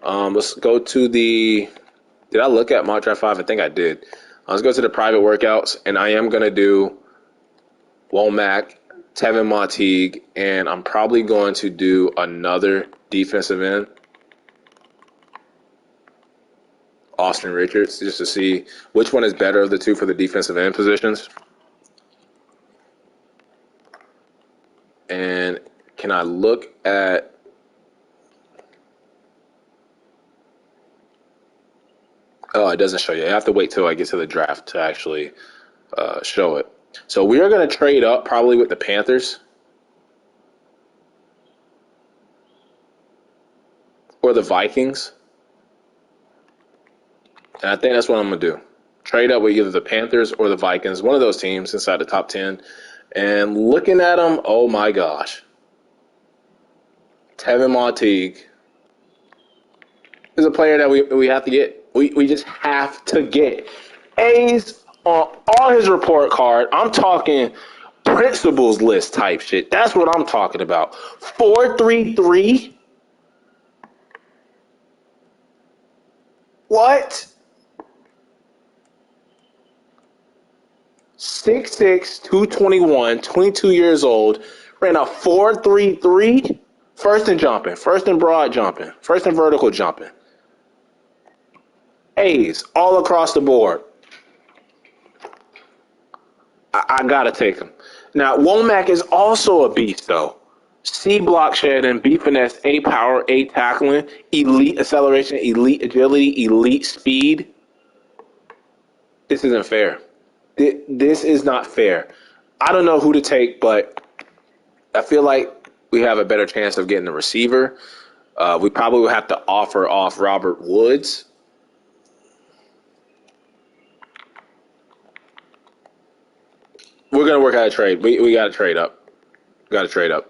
Let's go to the – did I look at mock draft 5? I think I did. Let's go to the private workouts, and I am going to do Womack, Tevin Monteague, and I'm probably going to do another defensive end, Austin Richards, just to see which one is better of the two for the defensive end positions. And can I look at... Oh, it doesn't show you. I have to wait till I get to the draft to actually show it. So we are going to trade up probably with the Panthers or the Vikings. And I think that's what I'm going to do. Trade up with either the Panthers or the Vikings, one of those teams inside the top 10. And looking at them, oh my gosh. Tevin Monteague is a player that we have to get. We just have to get. A's on all his report card. I'm talking principles list type shit. That's what I'm talking about. 4.33. What? 6'6", 221, 22 years old. Ran a 4.33. First in jumping, first in broad jumping, first in vertical jumping. A's all across the board. I gotta take him. Now, Womack is also a beast, though. C block shedding, B finesse, A power, A tackling, elite acceleration, elite agility, elite speed. This isn't fair. This is not fair. I don't know who to take, but I feel like we have a better chance of getting a receiver. We probably will have to offer off Robert Woods. We're going to work out a trade. We got to trade up. Got to trade up.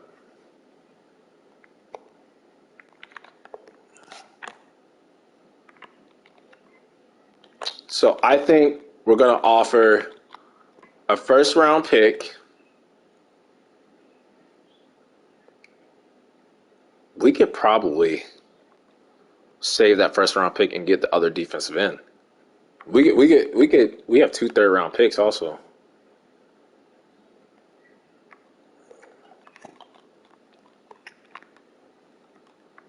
So I think we're going to offer a first-round pick. We could probably save that first-round pick and get the other defensive end. We have 2 third-round picks also.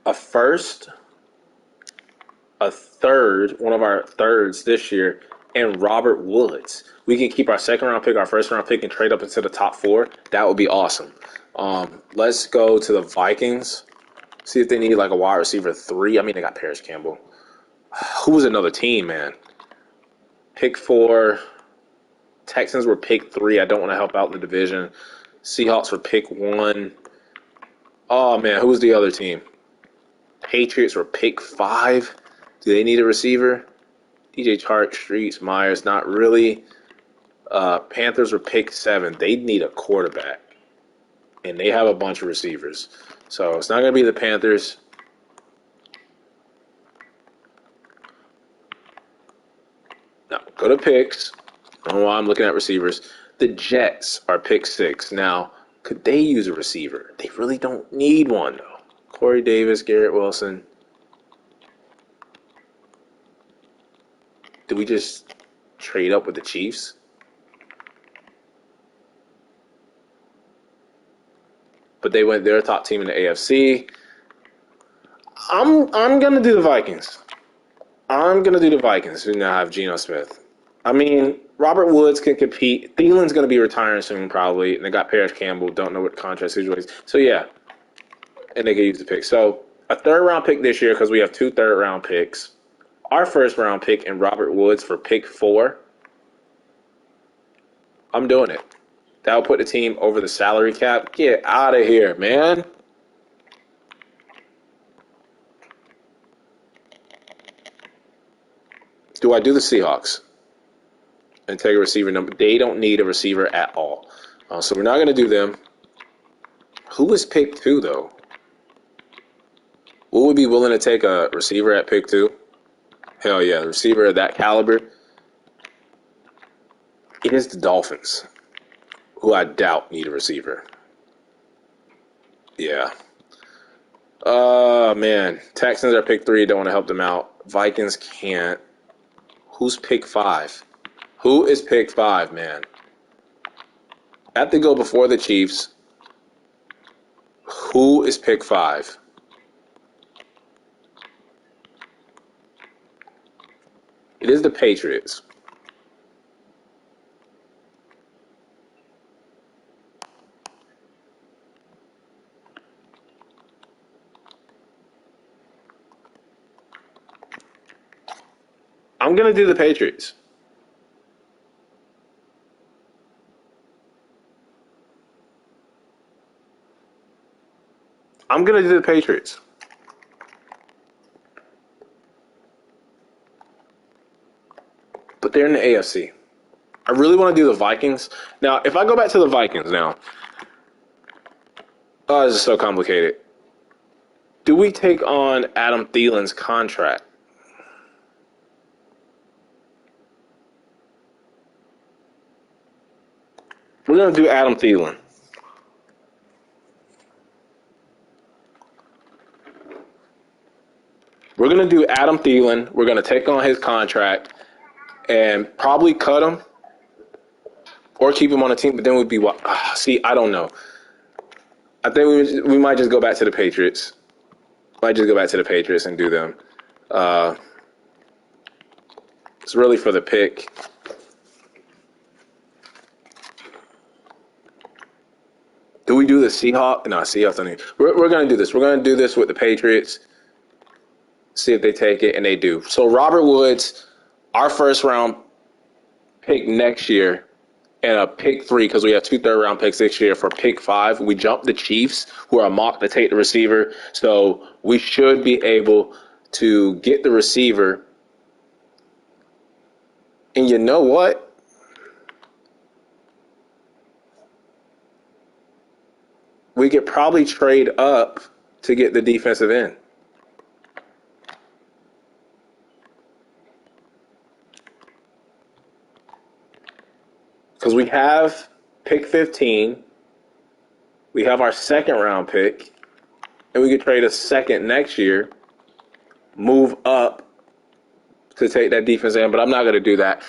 A first, a third, one of our thirds this year, and Robert Woods. We can keep our second-round pick, our first-round pick, and trade up into the top 4. That would be awesome. Let's go to the Vikings. See if they need like a wide receiver 3. I mean, they got Paris Campbell. Who was another team, man? Pick 4. Texans were pick 3. I don't want to help out the division. Seahawks were pick 1. Oh, man, who was the other team? Patriots were pick 5. Do they need a receiver? DJ Chark, Streets, Myers, not really. Panthers were pick 7. They need a quarterback. And they have a bunch of receivers. So it's not going to be the Panthers. No, go to picks. I don't know why I'm looking at receivers. The Jets are pick 6. Now, could they use a receiver? They really don't need one, though. Corey Davis, Garrett Wilson. Did we just trade up with the Chiefs? But they're a top team in the AFC. I'm gonna do the Vikings. I'm gonna do the Vikings who now have Geno Smith. I mean, Robert Woods can compete. Thielen's gonna be retiring soon probably, and they got Paris Campbell. Don't know what contract situation is. So yeah, and they can use the pick. So a third-round pick this year because we have 2 third-round picks. Our first-round pick and Robert Woods for pick 4. I'm doing it. That'll put the team over the salary cap. Get out of here, man. Do I do the Seahawks and take a receiver number? They don't need a receiver at all. So we're not going to do them. Who is pick 2, though? Will we be willing to take a receiver at pick 2? Hell yeah, the receiver of that caliber. It is the Dolphins, who I doubt need a receiver. Yeah. Man. Texans are pick 3. Don't want to help them out. Vikings can't. Who's pick 5? Who is pick 5, man? have to go before the Chiefs. Who is pick 5? It is the Patriots. I'm going to do the Patriots. I'm going to do the Patriots. But they're in the AFC. I really want to do the Vikings. Now, if I go back to the Vikings now, oh, this is so complicated. Do we take on Adam Thielen's contract? We're going to do Adam Thielen. We're going to do Adam Thielen. We're going to take on his contract and probably cut him or keep him on the team, but then we'd be see, I don't know. I think we might just go back to the Patriots. Might just go back to the Patriots and do them. It's really for the pick. Do we do the Seahawks? No, Seahawks don't need. We're going to do this. We're going to do this with the Patriots. See if they take it, and they do. So Robert Woods, our first round pick next year, and a pick 3 because we have 2 third-round picks this year for pick 5. We jumped the Chiefs, who are mocked to take the receiver. So we should be able to get the receiver. And you know what? We could probably trade up to get the defensive end. Because we have pick 15, we have our second round pick, and we could trade a second next year, move up to take that defense in, but I'm not going to do that.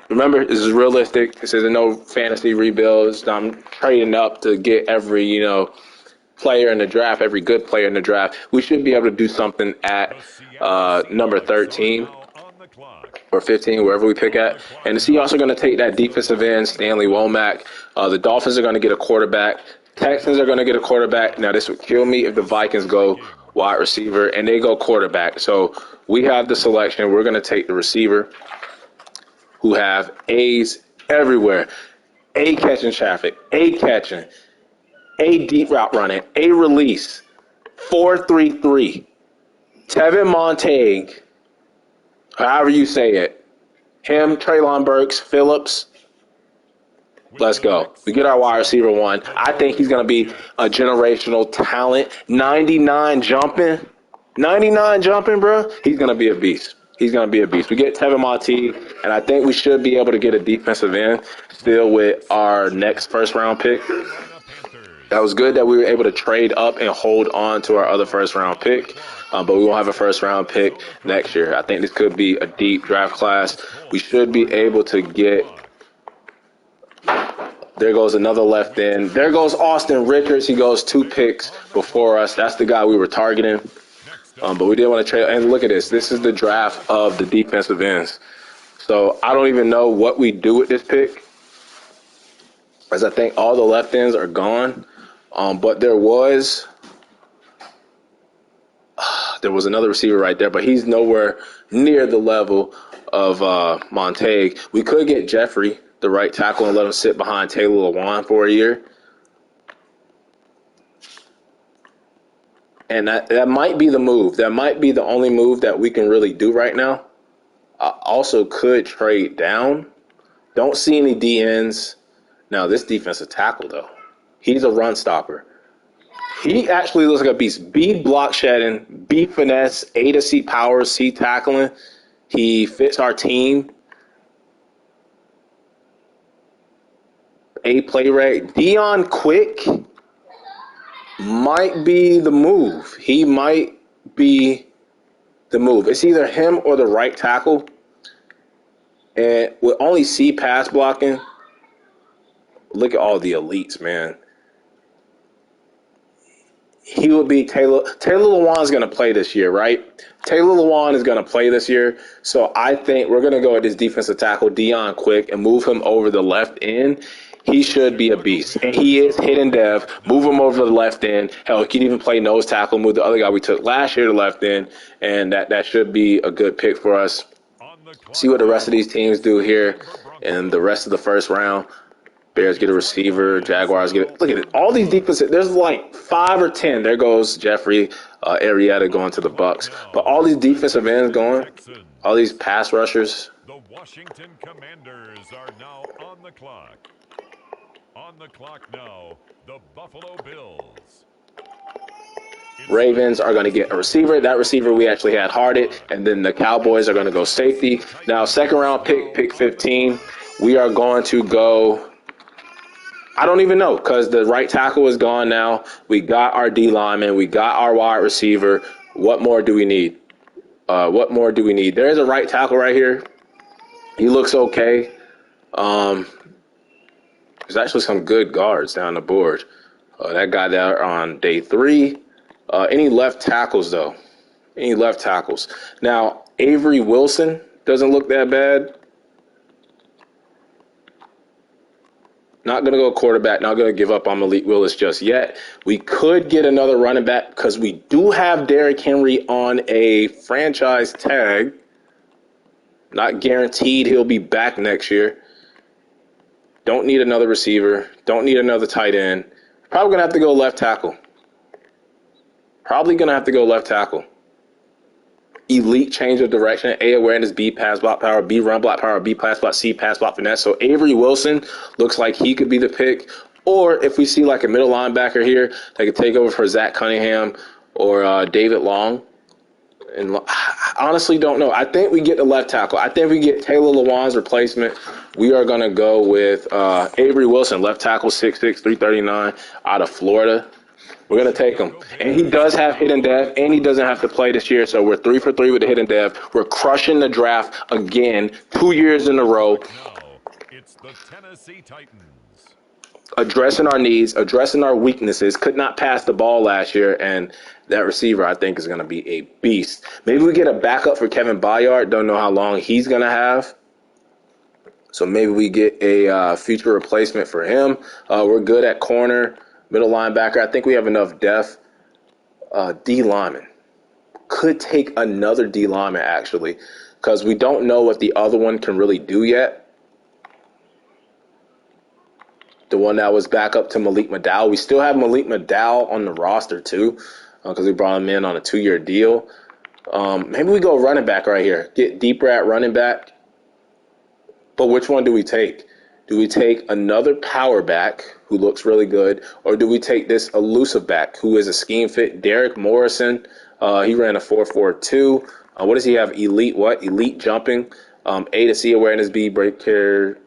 Remember, this is realistic. This is no fantasy rebuilds. I'm trading up to get every, player in the draft, every good player in the draft. We should be able to do something at number 13. Or 15, wherever we pick at. And the Seahawks are going to take that defensive end, Stanley Womack. The Dolphins are going to get a quarterback. Texans are going to get a quarterback. Now, this would kill me if the Vikings go wide receiver and they go quarterback. So we have the selection. We're going to take the receiver who have A's everywhere. A catching traffic, A catching, A deep route running, A release, 4-3-3. Tevin Montague. However you say it. Him, Treylon Burks, Phillips. Let's go. We get our wide receiver 1. I think he's going to be a generational talent. 99 jumping. 99 jumping, bro. He's going to be a beast. He's going to be a beast. We get Tevin Montague, and I think we should be able to get a defensive end still with our next first-round pick. That was good that we were able to trade up and hold on to our other first-round pick. But we won't have a first-round pick next year. I think this could be a deep draft class. We should be able to get – there goes another left end. There goes Austin Richards. He goes 2 picks before us. That's the guy we were targeting. But we did want to trade. And look at this. This is the draft of the defensive ends. So I don't even know what we do with this pick, as I think all the left ends are gone. But there was another receiver right there, but he's nowhere near the level of Montague. We could get Jeffrey, the right tackle, and let him sit behind Taylor Lewan for a year. And that might be the move. That might be the only move that we can really do right now. I also could trade down. Don't see any DNs. Now, this defensive tackle, though, he's a run stopper. He actually looks like a beast. B, block shedding, B, finesse, A to C power, C tackling. He fits our team. A play rate. Dion Quick might be the move. He might be the move. It's either him or the right tackle. And with only C pass blocking, Look at all the elites, man. He would be Taylor Lewan is going to play this year, right? Taylor Lewan is going to play this year. So I think we're going to go at this defensive tackle, Dion Quick, and move him over the left end. He should be a beast. And he is hidden dev. Move him over to the left end. Hell, he can even play nose tackle, move the other guy we took last year to left end. And that should be a good pick for us. See what the rest of these teams do here in the rest of the first round. Bears get a receiver. Jaguars get it. Look at it. All these defensive. There's like 5 or 10. There goes Jeffrey Arrieta going to the Bucks. But all these defensive ends going. All these pass rushers. The Washington Commanders are now on the clock. On the clock now, the Buffalo Bills. Ravens are going to get a receiver. That receiver we actually had hearted. And then the Cowboys are going to go safety. Now, second round pick 15. We are going to go. I don't even know because the right tackle is gone now. We got our D lineman. We got our wide receiver. What more do we need? What more do we need? There is a right tackle right here. He looks okay. There's actually some good guards down the board. That guy there on day 3. Any left tackles, though? Any left tackles? Now, Avery Wilson doesn't look that bad. Not going to go quarterback. Not going to give up on Malik Willis just yet. We could get another running back because we do have Derrick Henry on a franchise tag. Not guaranteed he'll be back next year. Don't need another receiver. Don't need another tight end. Probably going to have to go left tackle. Elite change of direction, A, awareness, B, pass block power, B, run block power, B, pass block, C, pass block finesse. So Avery Wilson looks like he could be the pick. Or if we see like a middle linebacker here that could take over for Zach Cunningham or David Long. And I honestly don't know. I think we get the left tackle. I think we get Taylor Lewan's replacement. We are going to go with Avery Wilson, left tackle, 6'6", 339, out of Florida. We're going to take him. And he does have hidden dev, and he doesn't have to play this year. So we're 3 for 3 with the hidden dev. We're crushing the draft again, 2 years in a row. Now, it's the Tennessee Titans. Addressing our needs, addressing our weaknesses. Could not pass the ball last year, and that receiver, I think, is going to be a beast. Maybe we get a backup for Kevin Byard. Don't know how long he's going to have. So maybe we get a future replacement for him. We're good at corner. Middle linebacker, I think we have enough depth. D lineman. Could take another D lineman, actually, because we don't know what the other one can really do yet. The one that was back up to Malik McDowell. We still have Malik McDowell on the roster, too, because we brought him in on a 2-year deal. Maybe we go running back right here. Get deeper at running back. But which one do we take? Do we take another power back who looks really good, or do we take this elusive back who is a scheme fit? Derek Morrison, he ran a 4.42. What does he have? Elite jumping, A to C awareness, B breaker.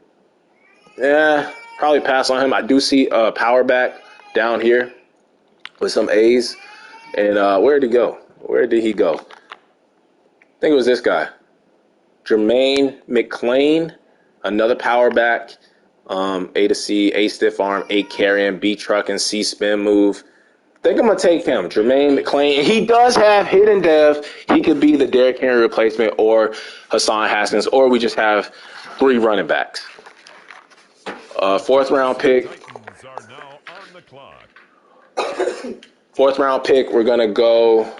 Probably pass on him. I do see a power back down here with some A's. And where did he go? I think it was this guy, Jermaine McClain, another power back. A to C, A stiff arm, A carrying, B trucking, C spin move. I think I'm going to take him, Jermaine McClain. He does have hidden dev. He could be the Derrick Henry replacement or Hassan Haskins, or we just have 3 running backs. 4th round pick. Titans are now on the clock. 4th round pick, we're going to go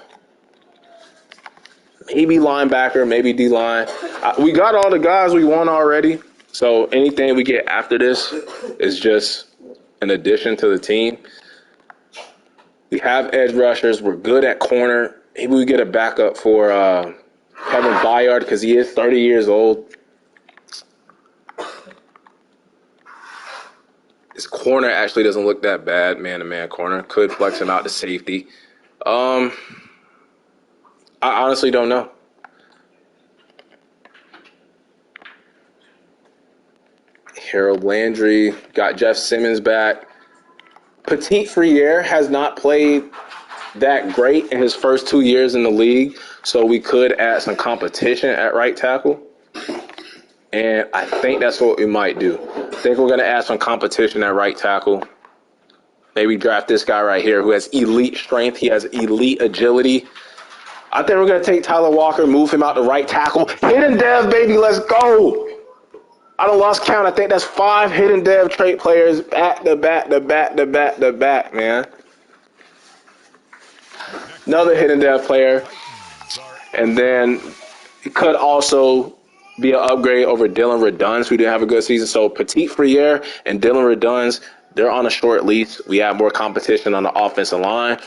maybe linebacker, maybe D-line. We got all the guys we want already. So anything we get after this is just an addition to the team. We have edge rushers. We're good at corner. Maybe we get a backup for Kevin Byard because he is 30 years old. His corner actually doesn't look that bad, man-to-man corner. Could flex him out to safety. I honestly don't know. Harold Landry, got Jeff Simmons back. Petit Friere has not played that great in his first 2 years in the league, so we could add some competition at right tackle. And I think that's what we might do. I think we're going to add some competition at right tackle. Maybe draft this guy right here who has elite strength. He has elite agility. I think we're going to take Tyler Walker, move him out to right tackle. Hidden dev, baby, let's go. I don't lost count. I think that's 5 hidden dev trait players back to back to back to back to back, man. Another hidden dev player. And then it could also be an upgrade over Dylan Reduns, who didn't have a good season. So Petit Friere and Dylan Reduns, they're on a short lease. We have more competition on the offensive line.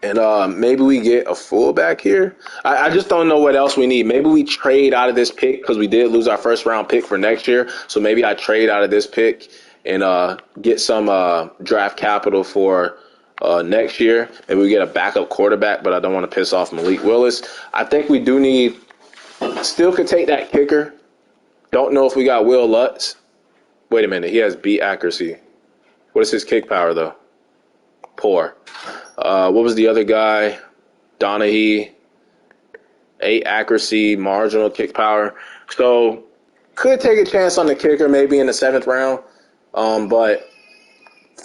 And maybe we get a fullback here. I just don't know what else we need. Maybe we trade out of this pick because we did lose our first round pick for next year. So maybe I trade out of this pick and get some draft capital for next year. Maybe we get a backup quarterback, but I don't want to piss off Malik Willis. I think we do need, still could take that kicker. Don't know if we got Will Lutz. Wait a minute. He has B accuracy. What is his kick power, though? Poor. What was the other guy? Donahue, 8 accuracy, marginal kick power. So could take a chance on the kicker maybe in the 7th round. But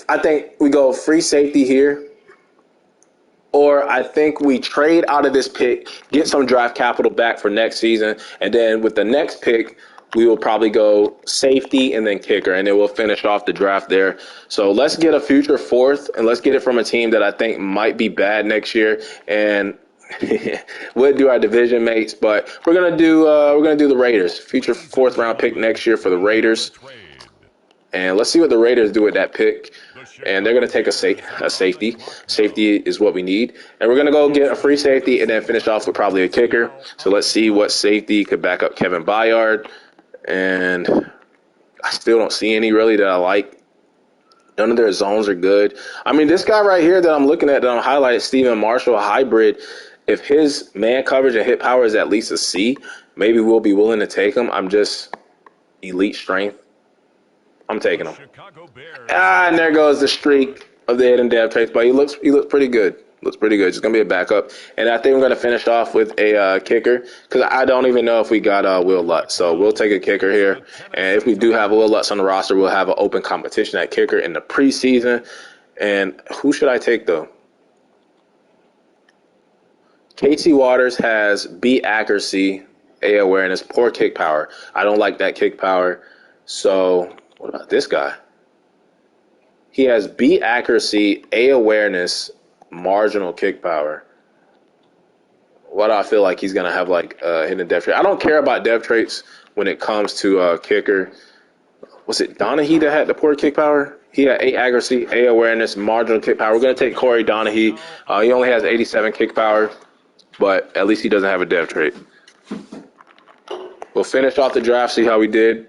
I think we go free safety here. Or I think we trade out of this pick, get some draft capital back for next season. And then with the next pick, we will probably go safety and then kicker, and then we'll finish off the draft there. So let's get a future 4th, and let's get it from a team that I think might be bad next year. And we'll do our division mates, but we're gonna do the Raiders. Future 4th round pick next year for the Raiders. And let's see what the Raiders do with that pick. And they're going to take a safety. Safety is what we need. And we're going to go get a free safety and then finish off with probably a kicker. So let's see what safety could back up Kevin Byard. And I still don't see any really that I like. None of their zones are good. I mean, this guy right here that I'm looking at that I'm highlighting, Steven Marshall, a hybrid, if his man coverage and hit power is at least a C, maybe we'll be willing to take him. I'm just elite strength. I'm taking him. And there goes the streak of the hidden dev traits, but he looks pretty good. Looks pretty good. It's going to be a backup. And I think we're going to finish off with a kicker because I don't even know if we got Will Lutz. So we'll take a kicker here. And if we do have Will Lutz on the roster, we'll have an open competition at kicker in the preseason. And who should I take, though? Casey Waters has B accuracy, A awareness, poor kick power. I don't like that kick power. So what about this guy? He has B accuracy, A awareness, marginal kick power. What do I feel like he's going to have like hidden dev trait? I don't care about dev traits when it comes to kicker. Was it Donahue that had the poor kick power? He had 8 accuracy, A awareness, marginal kick power. We're going to take Corey Donahue. He only has 87 kick power, but at least he doesn't have a dev trait. We'll finish off the draft, see how we did.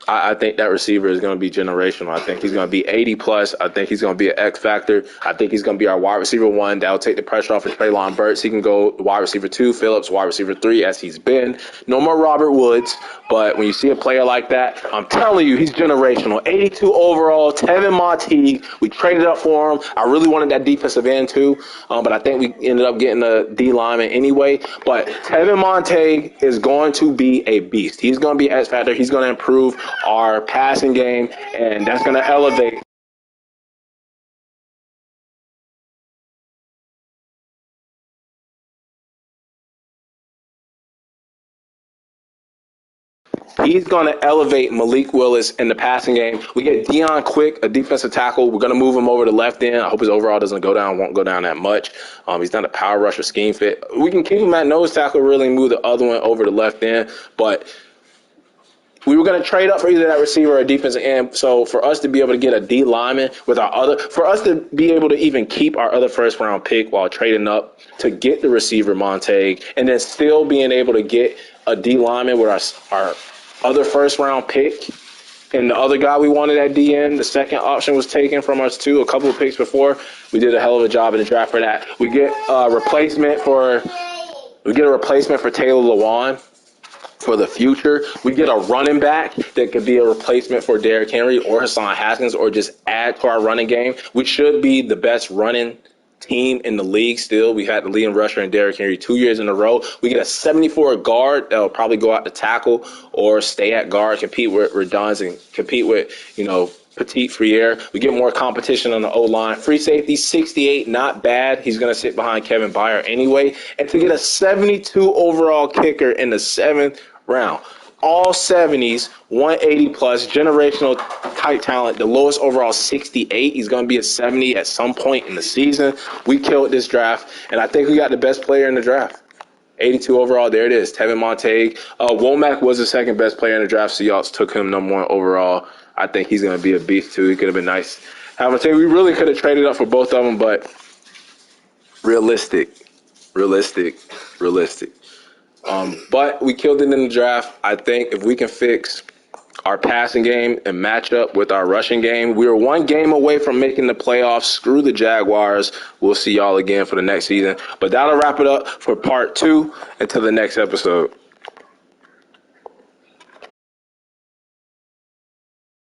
I think that receiver is going to be generational. I think he's going to be 80 plus. I think he's going to be an X factor. I think he's going to be our wide receiver 1. That'll take the pressure off of Treylon Burks. He can go wide receiver 2, Phillips, wide receiver 3, as he's been. No more Robert Woods. But when you see a player like that, I'm telling you, he's generational. 82 overall, Tevin Monteague. We traded up for him. I really wanted that defensive end too, but I think we ended up getting a D lineman anyway. But Tevin Monteague is going to be a beast. He's going to be X factor. He's going to improve our passing game, and that's going to elevate. He's going to elevate Malik Willis in the passing game. We get Deion Quick, a defensive tackle. We're going to move him over to left end. I hope his overall doesn't go down, won't go down that much. He's not a power rusher scheme fit. We can keep him at nose tackle, really move the other one over to left end, but we were going to trade up for either that receiver or defensive end. So for us to be able to get a D lineman with for us to be able to even keep our other first round pick while trading up to get the receiver Montague, and then still being able to get a D lineman with our other first round pick. And the other guy we wanted at DN, the second option was taken from us too, a couple of picks before. We did a hell of a job in the draft for that. We get a replacement for Taylor Lewan. For the future, we get a running back that could be a replacement for Derrick Henry or Hassan Haskins, or just add to our running game. We should be the best running team in the league still. We had the leading rusher and Derrick Henry 2 years in a row. We get a 74 guard that'll probably go out to tackle or stay at guard, compete with Redons and compete with, Petit Friere. We get more competition on the O-line. Free safety, 68, not bad. He's going to sit behind Kevin Byard anyway. And to get a 72 overall kicker in the 7th round. All 70s, 180 plus, generational type talent. The lowest overall 68. He's going to be a 70 at some point in the season. We killed this draft, and I think we got the best player in the draft. 82 overall, there it is. Tevin Montague. Womack was the second best player in the draft. Seahawks took him number 1 overall. I think he's going to be a beast, too. He could have been nice. We really could have traded up for both of them, but realistic. But we killed it in the draft. I think if we can fix our passing game and match up with our rushing game, we are 1 game away from making the playoffs. Screw the Jaguars. We'll see y'all again for the next season. But that'll wrap it up for part 2 until the next episode.